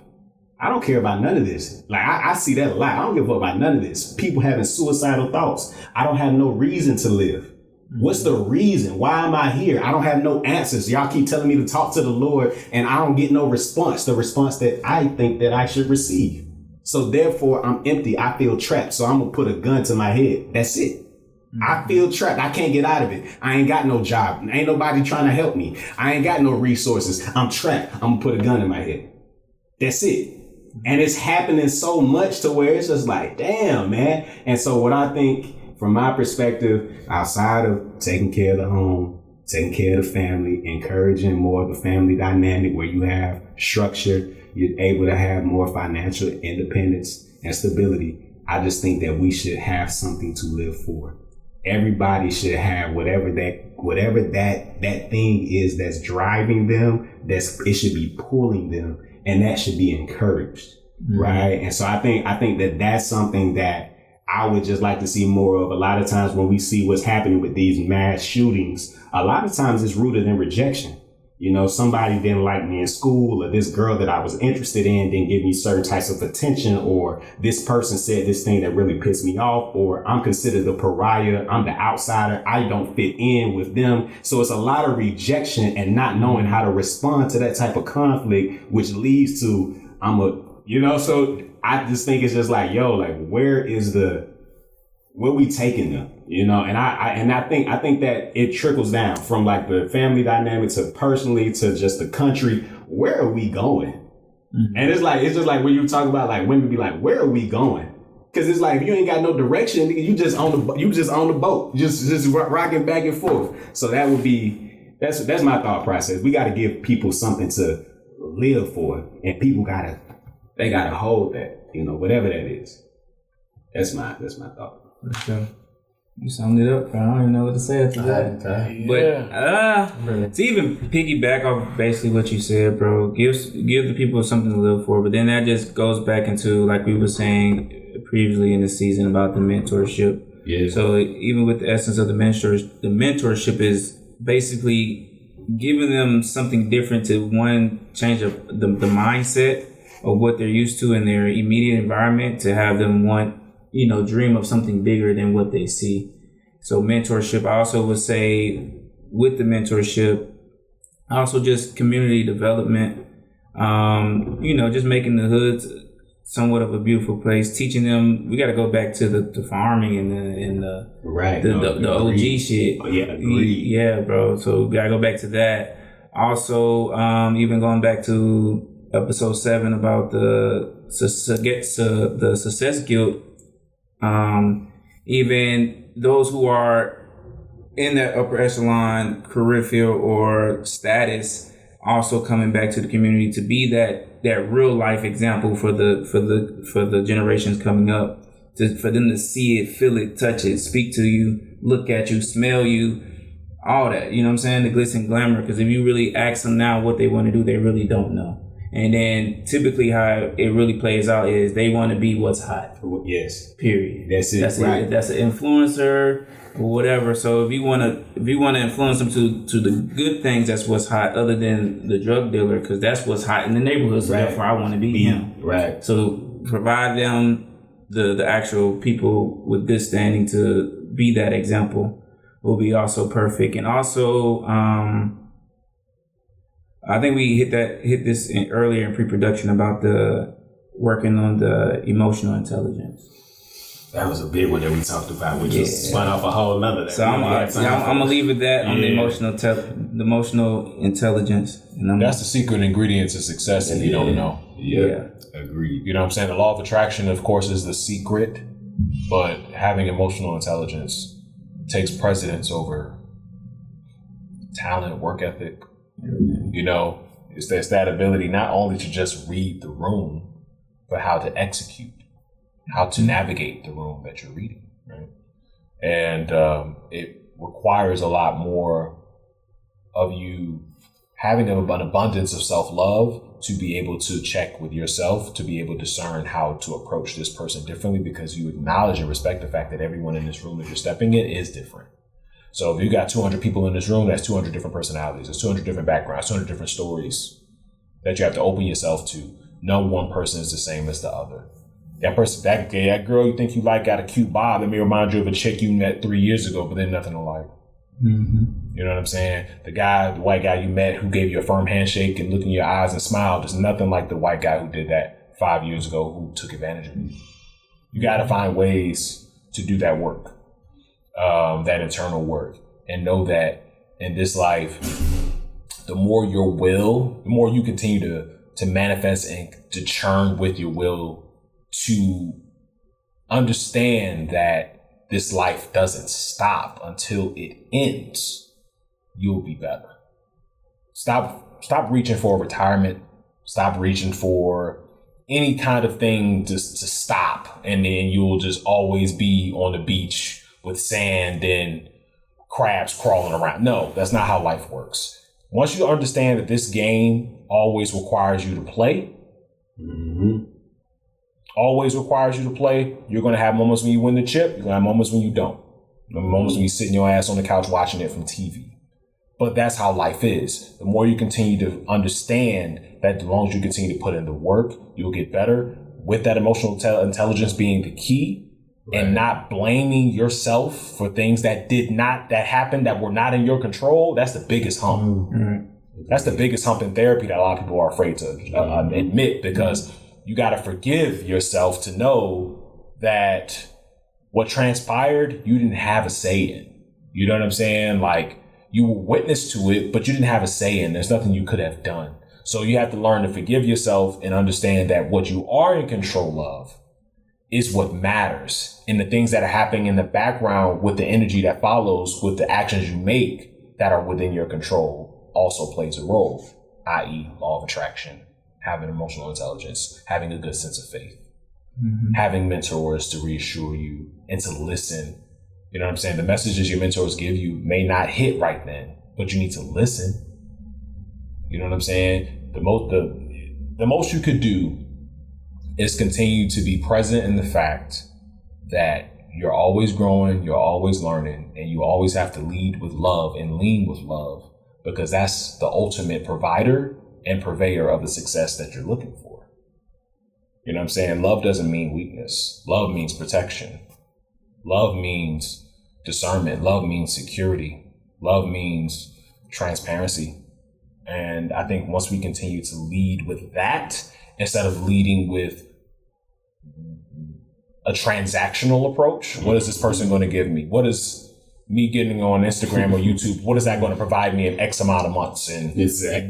I don't care about none of this. Like, I see that a lot. I don't give a fuck about none of this. People having suicidal thoughts. I don't have no reason to live. What's the reason? Why am I here? I don't have no answers. Y'all keep telling me to talk to the Lord and I don't get no response. The response that I think that I should receive. So therefore I'm empty. I feel trapped. So I'm going to put a gun to my head. That's it. I feel trapped. I can't get out of it. I ain't got no job. Ain't nobody trying to help me. I ain't got no resources. I'm trapped. I'm going to put a gun in my head. That's it. And it's happening so much to where it's just like, damn, man. And so what I think, from my perspective, outside of taking care of the home, taking care of the family, encouraging more of the family dynamic where you have structure, you're able to have more financial independence and stability. I just think that we should have something to live for. Everybody should have whatever that thing is that's driving them, it should be pulling them, and that should be encouraged. Right. And so I think that that's something that I would just like to see more of. A lot of times when we see what's happening with these mass shootings, a lot of times it's rooted in rejection. You know, somebody didn't like me in school, or this girl that I was interested in didn't give me certain types of attention, or this person said this thing that really pissed me off, or I'm considered the pariah. I'm the outsider. I don't fit in with them. So it's a lot of rejection and not knowing how to respond to that type of conflict, which leads to so I just think it's just like, yo, like, where we taking them, you know? And I think that it trickles down from like the family dynamic to personally to just the country. Where are we going? Mm-hmm. And it's just like when you talk about like women be like, where are we going? Cause it's like, if you ain't got no direction, you just on the boat, just rocking back and forth. So that's my thought process. We got to give people something to live for, and people they gotta hold that, you know, whatever that is. That's my thought. Okay. You summed it up. I don't even know what to say after that. But to even piggyback off basically what you said, bro, give the people something to live for. But then that just goes back into, like we were saying previously in the season, about the mentorship. Yeah. So even with the essence of the mentorship is basically giving them something different to, one, change up the mindset of what they're used to in their immediate environment, to have them dream of something bigger than what they see. So mentorship, I also would say with the mentorship, also just community development, just making the hoods somewhat of a beautiful place, teaching them. We got to go back to the farming and the OG shit. Oh, yeah, agreed. Yeah, bro. So we got to go back to that. Also, even going back to episode 7 about the success guilt. Even those who are in that upper echelon career field or status, also coming back to the community to be that real life example for the generations coming up, for them to see it, feel it, touch it, speak to you, look at you, smell you, all that. You know what I'm saying? The glitz and glamour. Because if you really ask them now what they want to do, they really don't know. And then typically how it really plays out is they want to be what's hot. Yes. Period. That's it. That's an influencer or whatever. So if you want to influence them to the good things, that's what's hot, other than the drug dealer, because that's what's hot in the neighborhood. So therefore I want to be him. Right. So provide them the actual people with good standing to be that example will be also perfect. And also, I think we hit this earlier in pre-production about the working on the emotional intelligence. That was a big one that we talked about, which was spun off a whole nother. So I'm gonna leave it that on the emotional intelligence. And that's the secret ingredient to success if you don't know. Yeah, agreed. You know what I'm saying? The law of attraction, of course, is the secret, but having emotional intelligence takes precedence over talent, work ethic. You know, it's that ability not only to just read the room, but how to execute, how to navigate the room that you're reading, right? And it requires a lot more of you having an abundance of self-love to be able to check with yourself, to be able to discern how to approach this person differently, because you acknowledge and respect the fact that everyone in this room that you're stepping in is different. So if you got 200 people in this room, that's 200 different personalities, that's 200 different backgrounds, 200 different stories that you have to open yourself to. No one person is the same as the other. That person, that girl you think you like got a cute bob, it may remind you of a chick you met 3 years ago, but they're nothing alike. Mm-hmm. You know what I'm saying? The white guy you met who gave you a firm handshake and looked in your eyes and smiled is nothing like the white guy who did that 5 years ago who took advantage of you. You got to find ways to do that work, that internal work, and know that in this life, the more you continue to manifest and to churn with your will, to understand that this life doesn't stop until it ends, you'll be better. Stop reaching for retirement. Stop reaching for any kind of thing to stop, and then you'll just always be on the beach with sand and crabs crawling around. No, that's not how life works. Once you understand that this game always requires you to play, always requires you to play, you're going to have moments when you win the chip. You're going to have moments when you don't. Moments when you sit in your ass on the couch watching it from TV. But that's how life is. The more you continue to understand that, the longer you continue to put in the work, you'll get better. With that emotional intelligence being the key, and not blaming yourself for things that happened that were not in your control. That's the biggest hump. That's the biggest hump in therapy that a lot of people are afraid to admit, because you got to forgive yourself to know that what transpired, you didn't have a say in. You know what I'm saying? Like, you were witness to it, but you didn't have a say in. There's nothing you could have done. So you have to learn to forgive yourself and understand that what you are in control of is what matters. And the things that are happening in the background with the energy that follows with the actions you make that are within your control also plays a role, i.e. law of attraction, having emotional intelligence, having a good sense of faith, having mentors to reassure you and to listen. You know what I'm saying? The messages your mentors give you may not hit right then, but you need to listen. You know what I'm saying? The most you could do is continue to be present in the fact that you're always growing, you're always learning, and you always have to lead with love and lean with love, because that's the ultimate provider and purveyor of the success that you're looking for. You know what I'm saying? Love doesn't mean weakness. Love means protection. Love means discernment. Love means security. Love means transparency. And I think once we continue to lead with that, instead of leading with a transactional approach, what is this person going to give me? What is me getting on Instagram or YouTube? What is that going to provide me in X amount of months? And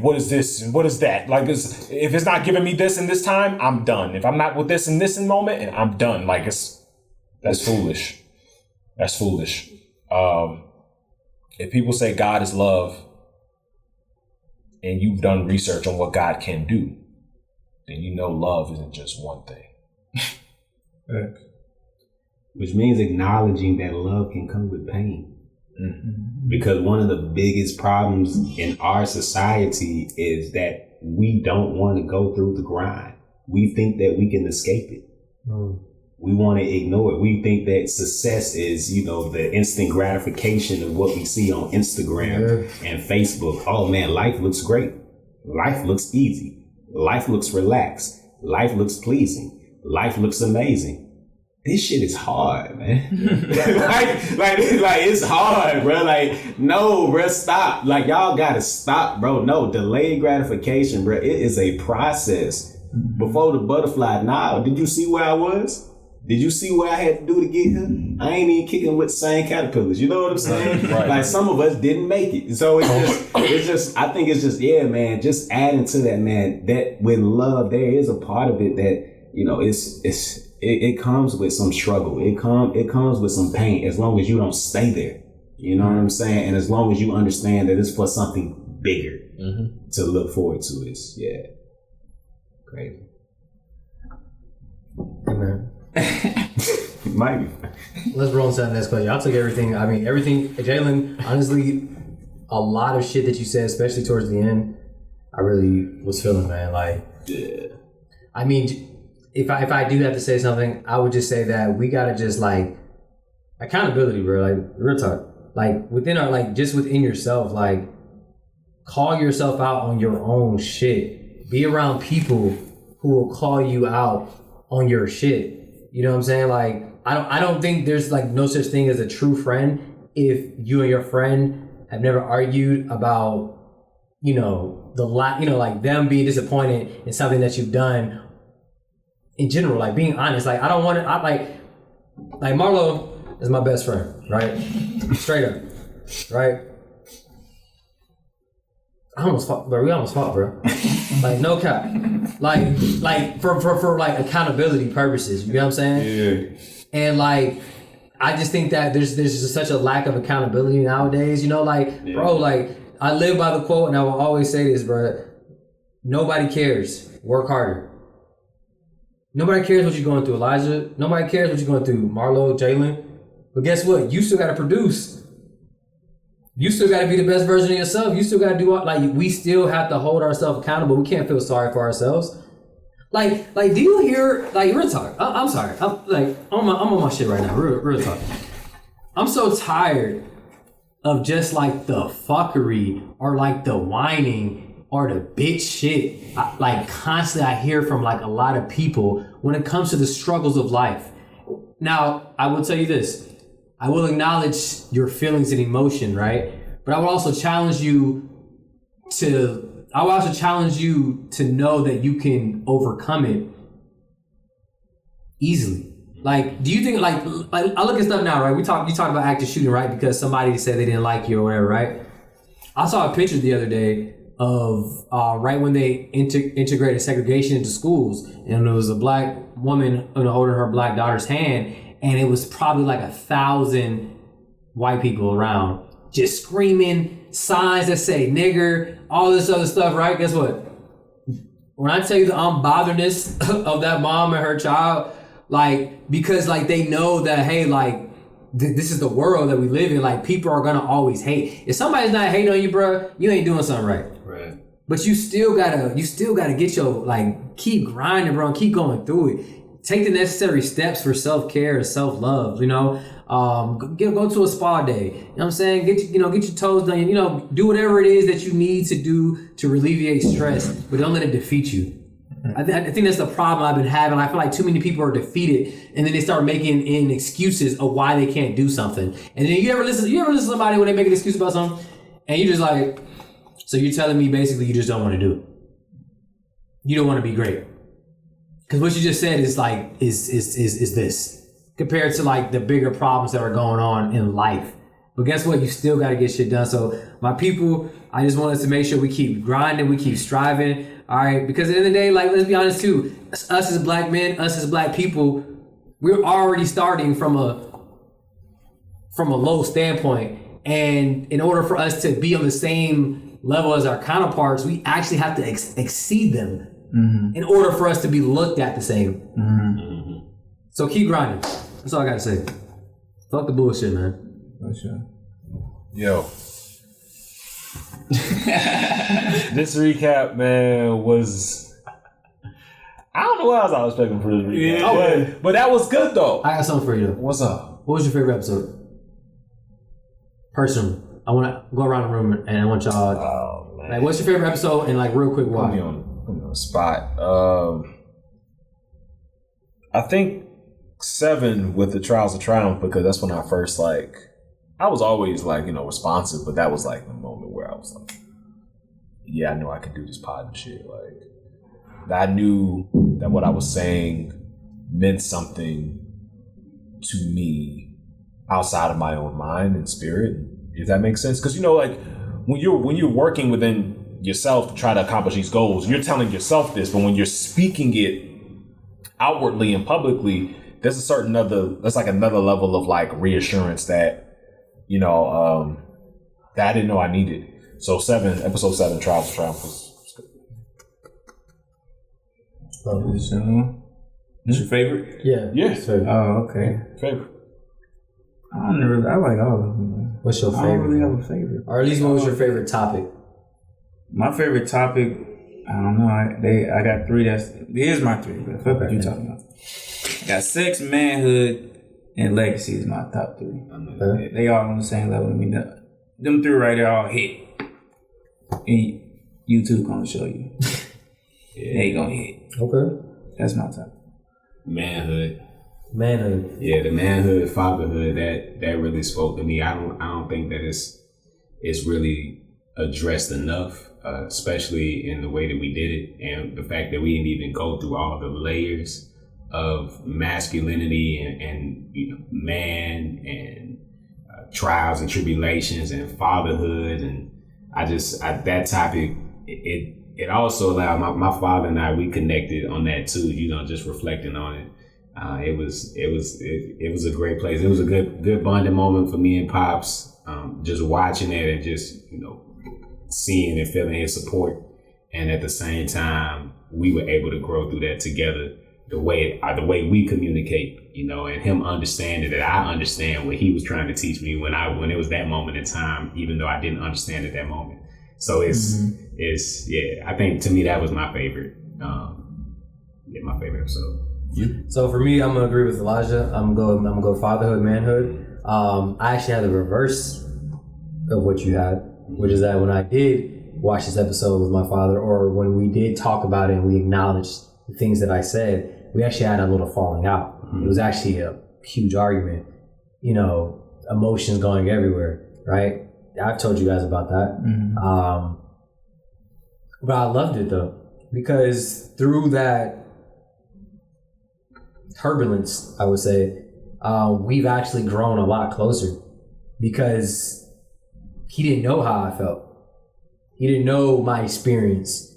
what is this and what is that? Like, if it's not giving me this in this time, I'm done. If I'm not with this in this moment, and I'm done. Like, that's foolish. That's foolish. If people say God is love, and you've done research on what God can do, then you know love isn't just one thing. Which means acknowledging that love can come with pain. Because one of the biggest problems in our society is that we don't want to go through the grind. We think that we can escape it. We want to ignore it. We think that success is, the instant gratification of what we see on Instagram and Facebook. Oh man, life looks great. Life looks easy. Life looks relaxed. Life looks pleasing. Life looks amazing. This shit is hard, man. like it's hard, bro. Like, no, bro, stop. Like, y'all gotta stop, bro. No, delayed gratification, bro. It is a process. Before the butterfly, did you see where I was? Did you see what I had to do to get here? I ain't even kicking with the same caterpillars. You know what I'm saying? Right. Like, some of us didn't make it. So it's just, I think it's just, man, just adding to that, man, that with love, there is a part of it that, it comes with some struggle. It comes with some pain, as long as you don't stay there. You know what I'm saying? And as long as you understand that it's for something bigger to look forward to. It's, crazy. Amen. Might be. Let's roll into the next question. I took everything. Jalen, honestly, a lot of shit that you said, especially towards the end, I really was feeling, man. Like, Yeah. I mean, if I do have to say something, I would just say that we gotta just like accountability, bro. Like real talk. Like within our just within yourself, like call yourself out on your own shit. Be around people who will call you out on your shit. You know what I'm saying? Like I don't think there's like no such thing as a true friend if you and your friend have never argued about, you know, like them being disappointed in something that you've done in general, like being honest. Like I don't want to, like Marlo is my best friend, right? Straight up, right? I almost fought, bro. We almost fought, bro. Like no cap. Like for like accountability purposes. You know what I'm saying? Yeah. And like, I just think that there's just such a lack of accountability nowadays. You know, like bro, like I live by the quote, and I will always say this, bro. Nobody cares. Work harder. Nobody cares what you're going through, Elijah. Nobody cares what you're going through, Marlo, Jalen. But guess what? You still got to produce. You still got to be the best version of yourself. You still got to do we still have to hold ourselves accountable. We can't feel sorry for ourselves. Like, do you hear, like, real talk? I'm sorry. I'm on my shit right now. Real talk. I'm so tired of just like the fuckery or like the whining or the bitch shit. Constantly I hear from like a lot of people when it comes to the struggles of life. Now, I will tell you this. I will acknowledge your feelings and emotion, right? But I will also challenge you to know that you can overcome it easily. Like, do you think like I look at stuff now, right? You talk about active shooting, right? Because somebody said they didn't like you or whatever, right? I saw a picture the other day of right when they integrated segregation into schools, and there was a black woman holding her black daughter's hand, and it was probably like 1,000 white people around just screaming signs that say nigger, all this other stuff, right? Guess what? When I tell you the unbotheredness of that mom and her child, like, because like they know that, hey, like this is the world that we live in. Like people are gonna always hate. If somebody's not hating on you, bro, you ain't doing something right. Right. But you still gotta get your, like, keep grinding, bro, and keep going through it. Take the necessary steps for self-care and self-love, you know. Go to a spa day. You know what I'm saying? Get your toes done. You know, do whatever it is that you need to do to alleviate stress, but don't let it defeat you. I think that's the problem I've been having. I feel like too many people are defeated, and then they start making excuses of why they can't do something. And then you ever listen to somebody when they make an excuse about something, and you're just like, so you're telling me basically you just don't want to do it. You don't want to be great. Because what you just said is like is this compared to like the bigger problems that are going on in life. But guess what? You still got to get shit done. So my people, I just want us to make sure we keep grinding, we keep striving. All right, because at the end of the day, like, let's be honest too. Us as black men, us as black people, we're already starting from a low standpoint, and in order for us to be on the same level as our counterparts, we actually have to exceed them. Mm-hmm. In order for us to be looked at the same. Mm-hmm. So keep grinding. That's all I gotta say. Fuck the bullshit, man. For sure. Yo. This recap, man, was... I don't know what else I was expecting for this recap. Yeah. But that was good, though. I got something for you, though. What's up? What was your favorite episode? Personally. I want to go around the room and I want y'all... Oh, man. Like, what's your favorite episode, and like real quick, why? Put me on the spot. I think 7 with the Trials of Triumph, because that's when I first, like, I was always like, you know, responsive, but that was like the moment where I was like, yeah, I know I can do this pod and shit. Like, I knew that what I was saying meant something to me outside of my own mind and spirit, if that makes sense. Because, you know, like when you're working within yourself to try to accomplish these goals, you're telling yourself this, but when you're speaking it outwardly and publicly, there's another level of like reassurance that, you know, that I didn't know I needed. So episode 7, Trials of Triumph was good. This your favorite? Yeah. Yes. Oh, okay. Favorite. I like all of them. What's your favorite? I don't really have a favorite. Or at least what was your favorite topic? My favorite topic, I don't know. I got three. Here's my three. But fuck what you talking about. I got sex, manhood, and legacy is my top three. They all on the same level with me. Them three right there all hit. And YouTube gonna show you. They gonna hit. Okay. That's my top. Manhood. Manhood. The manhood, fatherhood, that really spoke to me. I don't think that it's really addressed enough, especially in the way that we did it, and the fact that we didn't even go through all the layers of masculinity and man and trials and tribulations and fatherhood. And that topic, it also allowed my father and I, we connected on that too, just reflecting on it. It was a great place. It was a good bonding moment for me and Pops, just watching it and just, seeing and feeling his support. And at the same time, we were able to grow through that together, the way we communicate, and him understanding that I understand what he was trying to teach me when it was that moment in time, even though I didn't understand at that moment. So I think to me that was my favorite, my favorite episode. So for me, I'm gonna agree with Elijah. I'm gonna go fatherhood, manhood. I actually had the reverse of what you had, which is that when I did watch this episode with my father, or when we did talk about it and we acknowledged the things that I said, we actually had a little falling out. It was actually a huge argument, emotions going everywhere, right? I've told you guys about that. But I loved it though, because through that turbulence, I would say, we've actually grown a lot closer, because he didn't know how I felt. He didn't know my experience.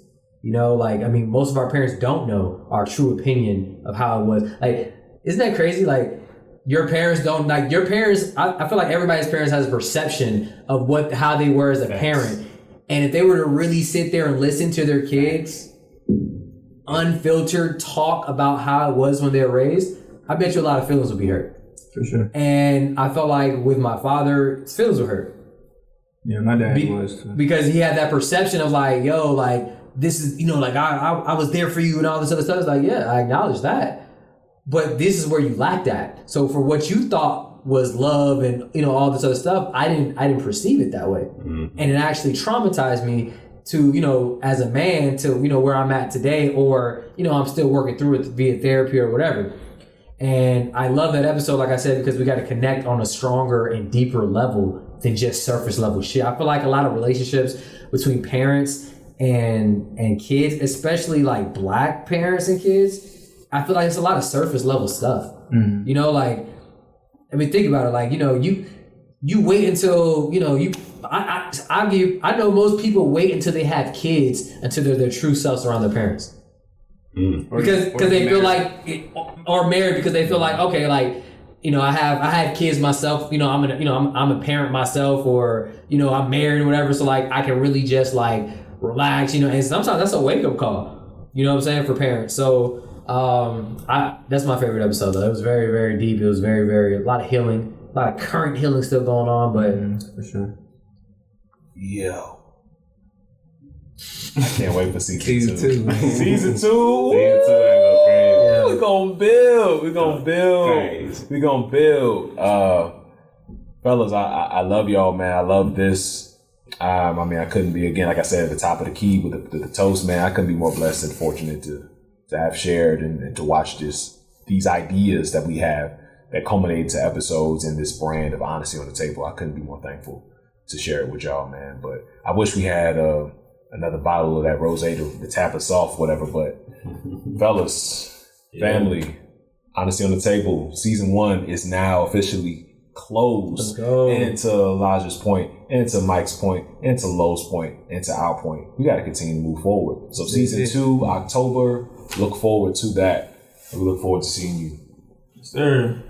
Most of our parents don't know our true opinion of how it was. Like, isn't that crazy? Like, your parents don't, I feel like everybody's parents has a perception of how they were as a parent. And if they were to really sit there and listen to their kids, unfiltered talk about how it was when they were raised, I bet you a lot of feelings would be hurt. For sure. And I felt like with my father, his feelings were hurt. Yeah, my dad was too. Because he had that perception of this is, I was there for you and all this other stuff. It's like, yeah, I acknowledge that. But this is where you lacked at. So for what you thought was love and, all this other stuff, I didn't perceive it that way. Mm-hmm. And it actually traumatized me to, as a man, to, where I'm at today, or, I'm still working through it via therapy or whatever. And I love that episode, like I said, because we got to connect on a stronger and deeper level than just surface level shit. I feel like a lot of relationships between parents and kids, especially like black parents and kids, I feel like it's a lot of surface level stuff. Mm-hmm. Think about it. You wait until, I know most people wait until they have kids until they're their true selves around their parents. Because they feel like, or married, because they feel like, okay, I had kids myself, I'm a parent myself, or, I'm married or whatever. So I can really just relax, and sometimes that's a wake up call, what I'm saying, for parents. So, that's my favorite episode though. It was very, very deep. It was very, very, a lot of healing, a lot of current healing still going on, but for sure. Yo. I can't wait for season 2. Season 2. Season 2. Season 2 ain't go crazy. Yeah. We're gonna build. We're gonna build. Fellas, I love y'all, man. I love this. I couldn't be, again, like I said, at the top of the key with the toast, man. I couldn't be more blessed and fortunate to have shared and to watch these ideas that we have that culminate to episodes in this brand of honesty on the table. I couldn't be more thankful to share it with y'all, man. But I wish we had another bottle of that rosé to tap us off, whatever. But fellas, family, honesty on the table, season 1 is now officially closed. And to Elijah's point, and to Mike's point, and to Lowe's point, and to our point, we got to continue to move forward. So season 2, October, look forward to that. We look forward to seeing you. Yes, sir.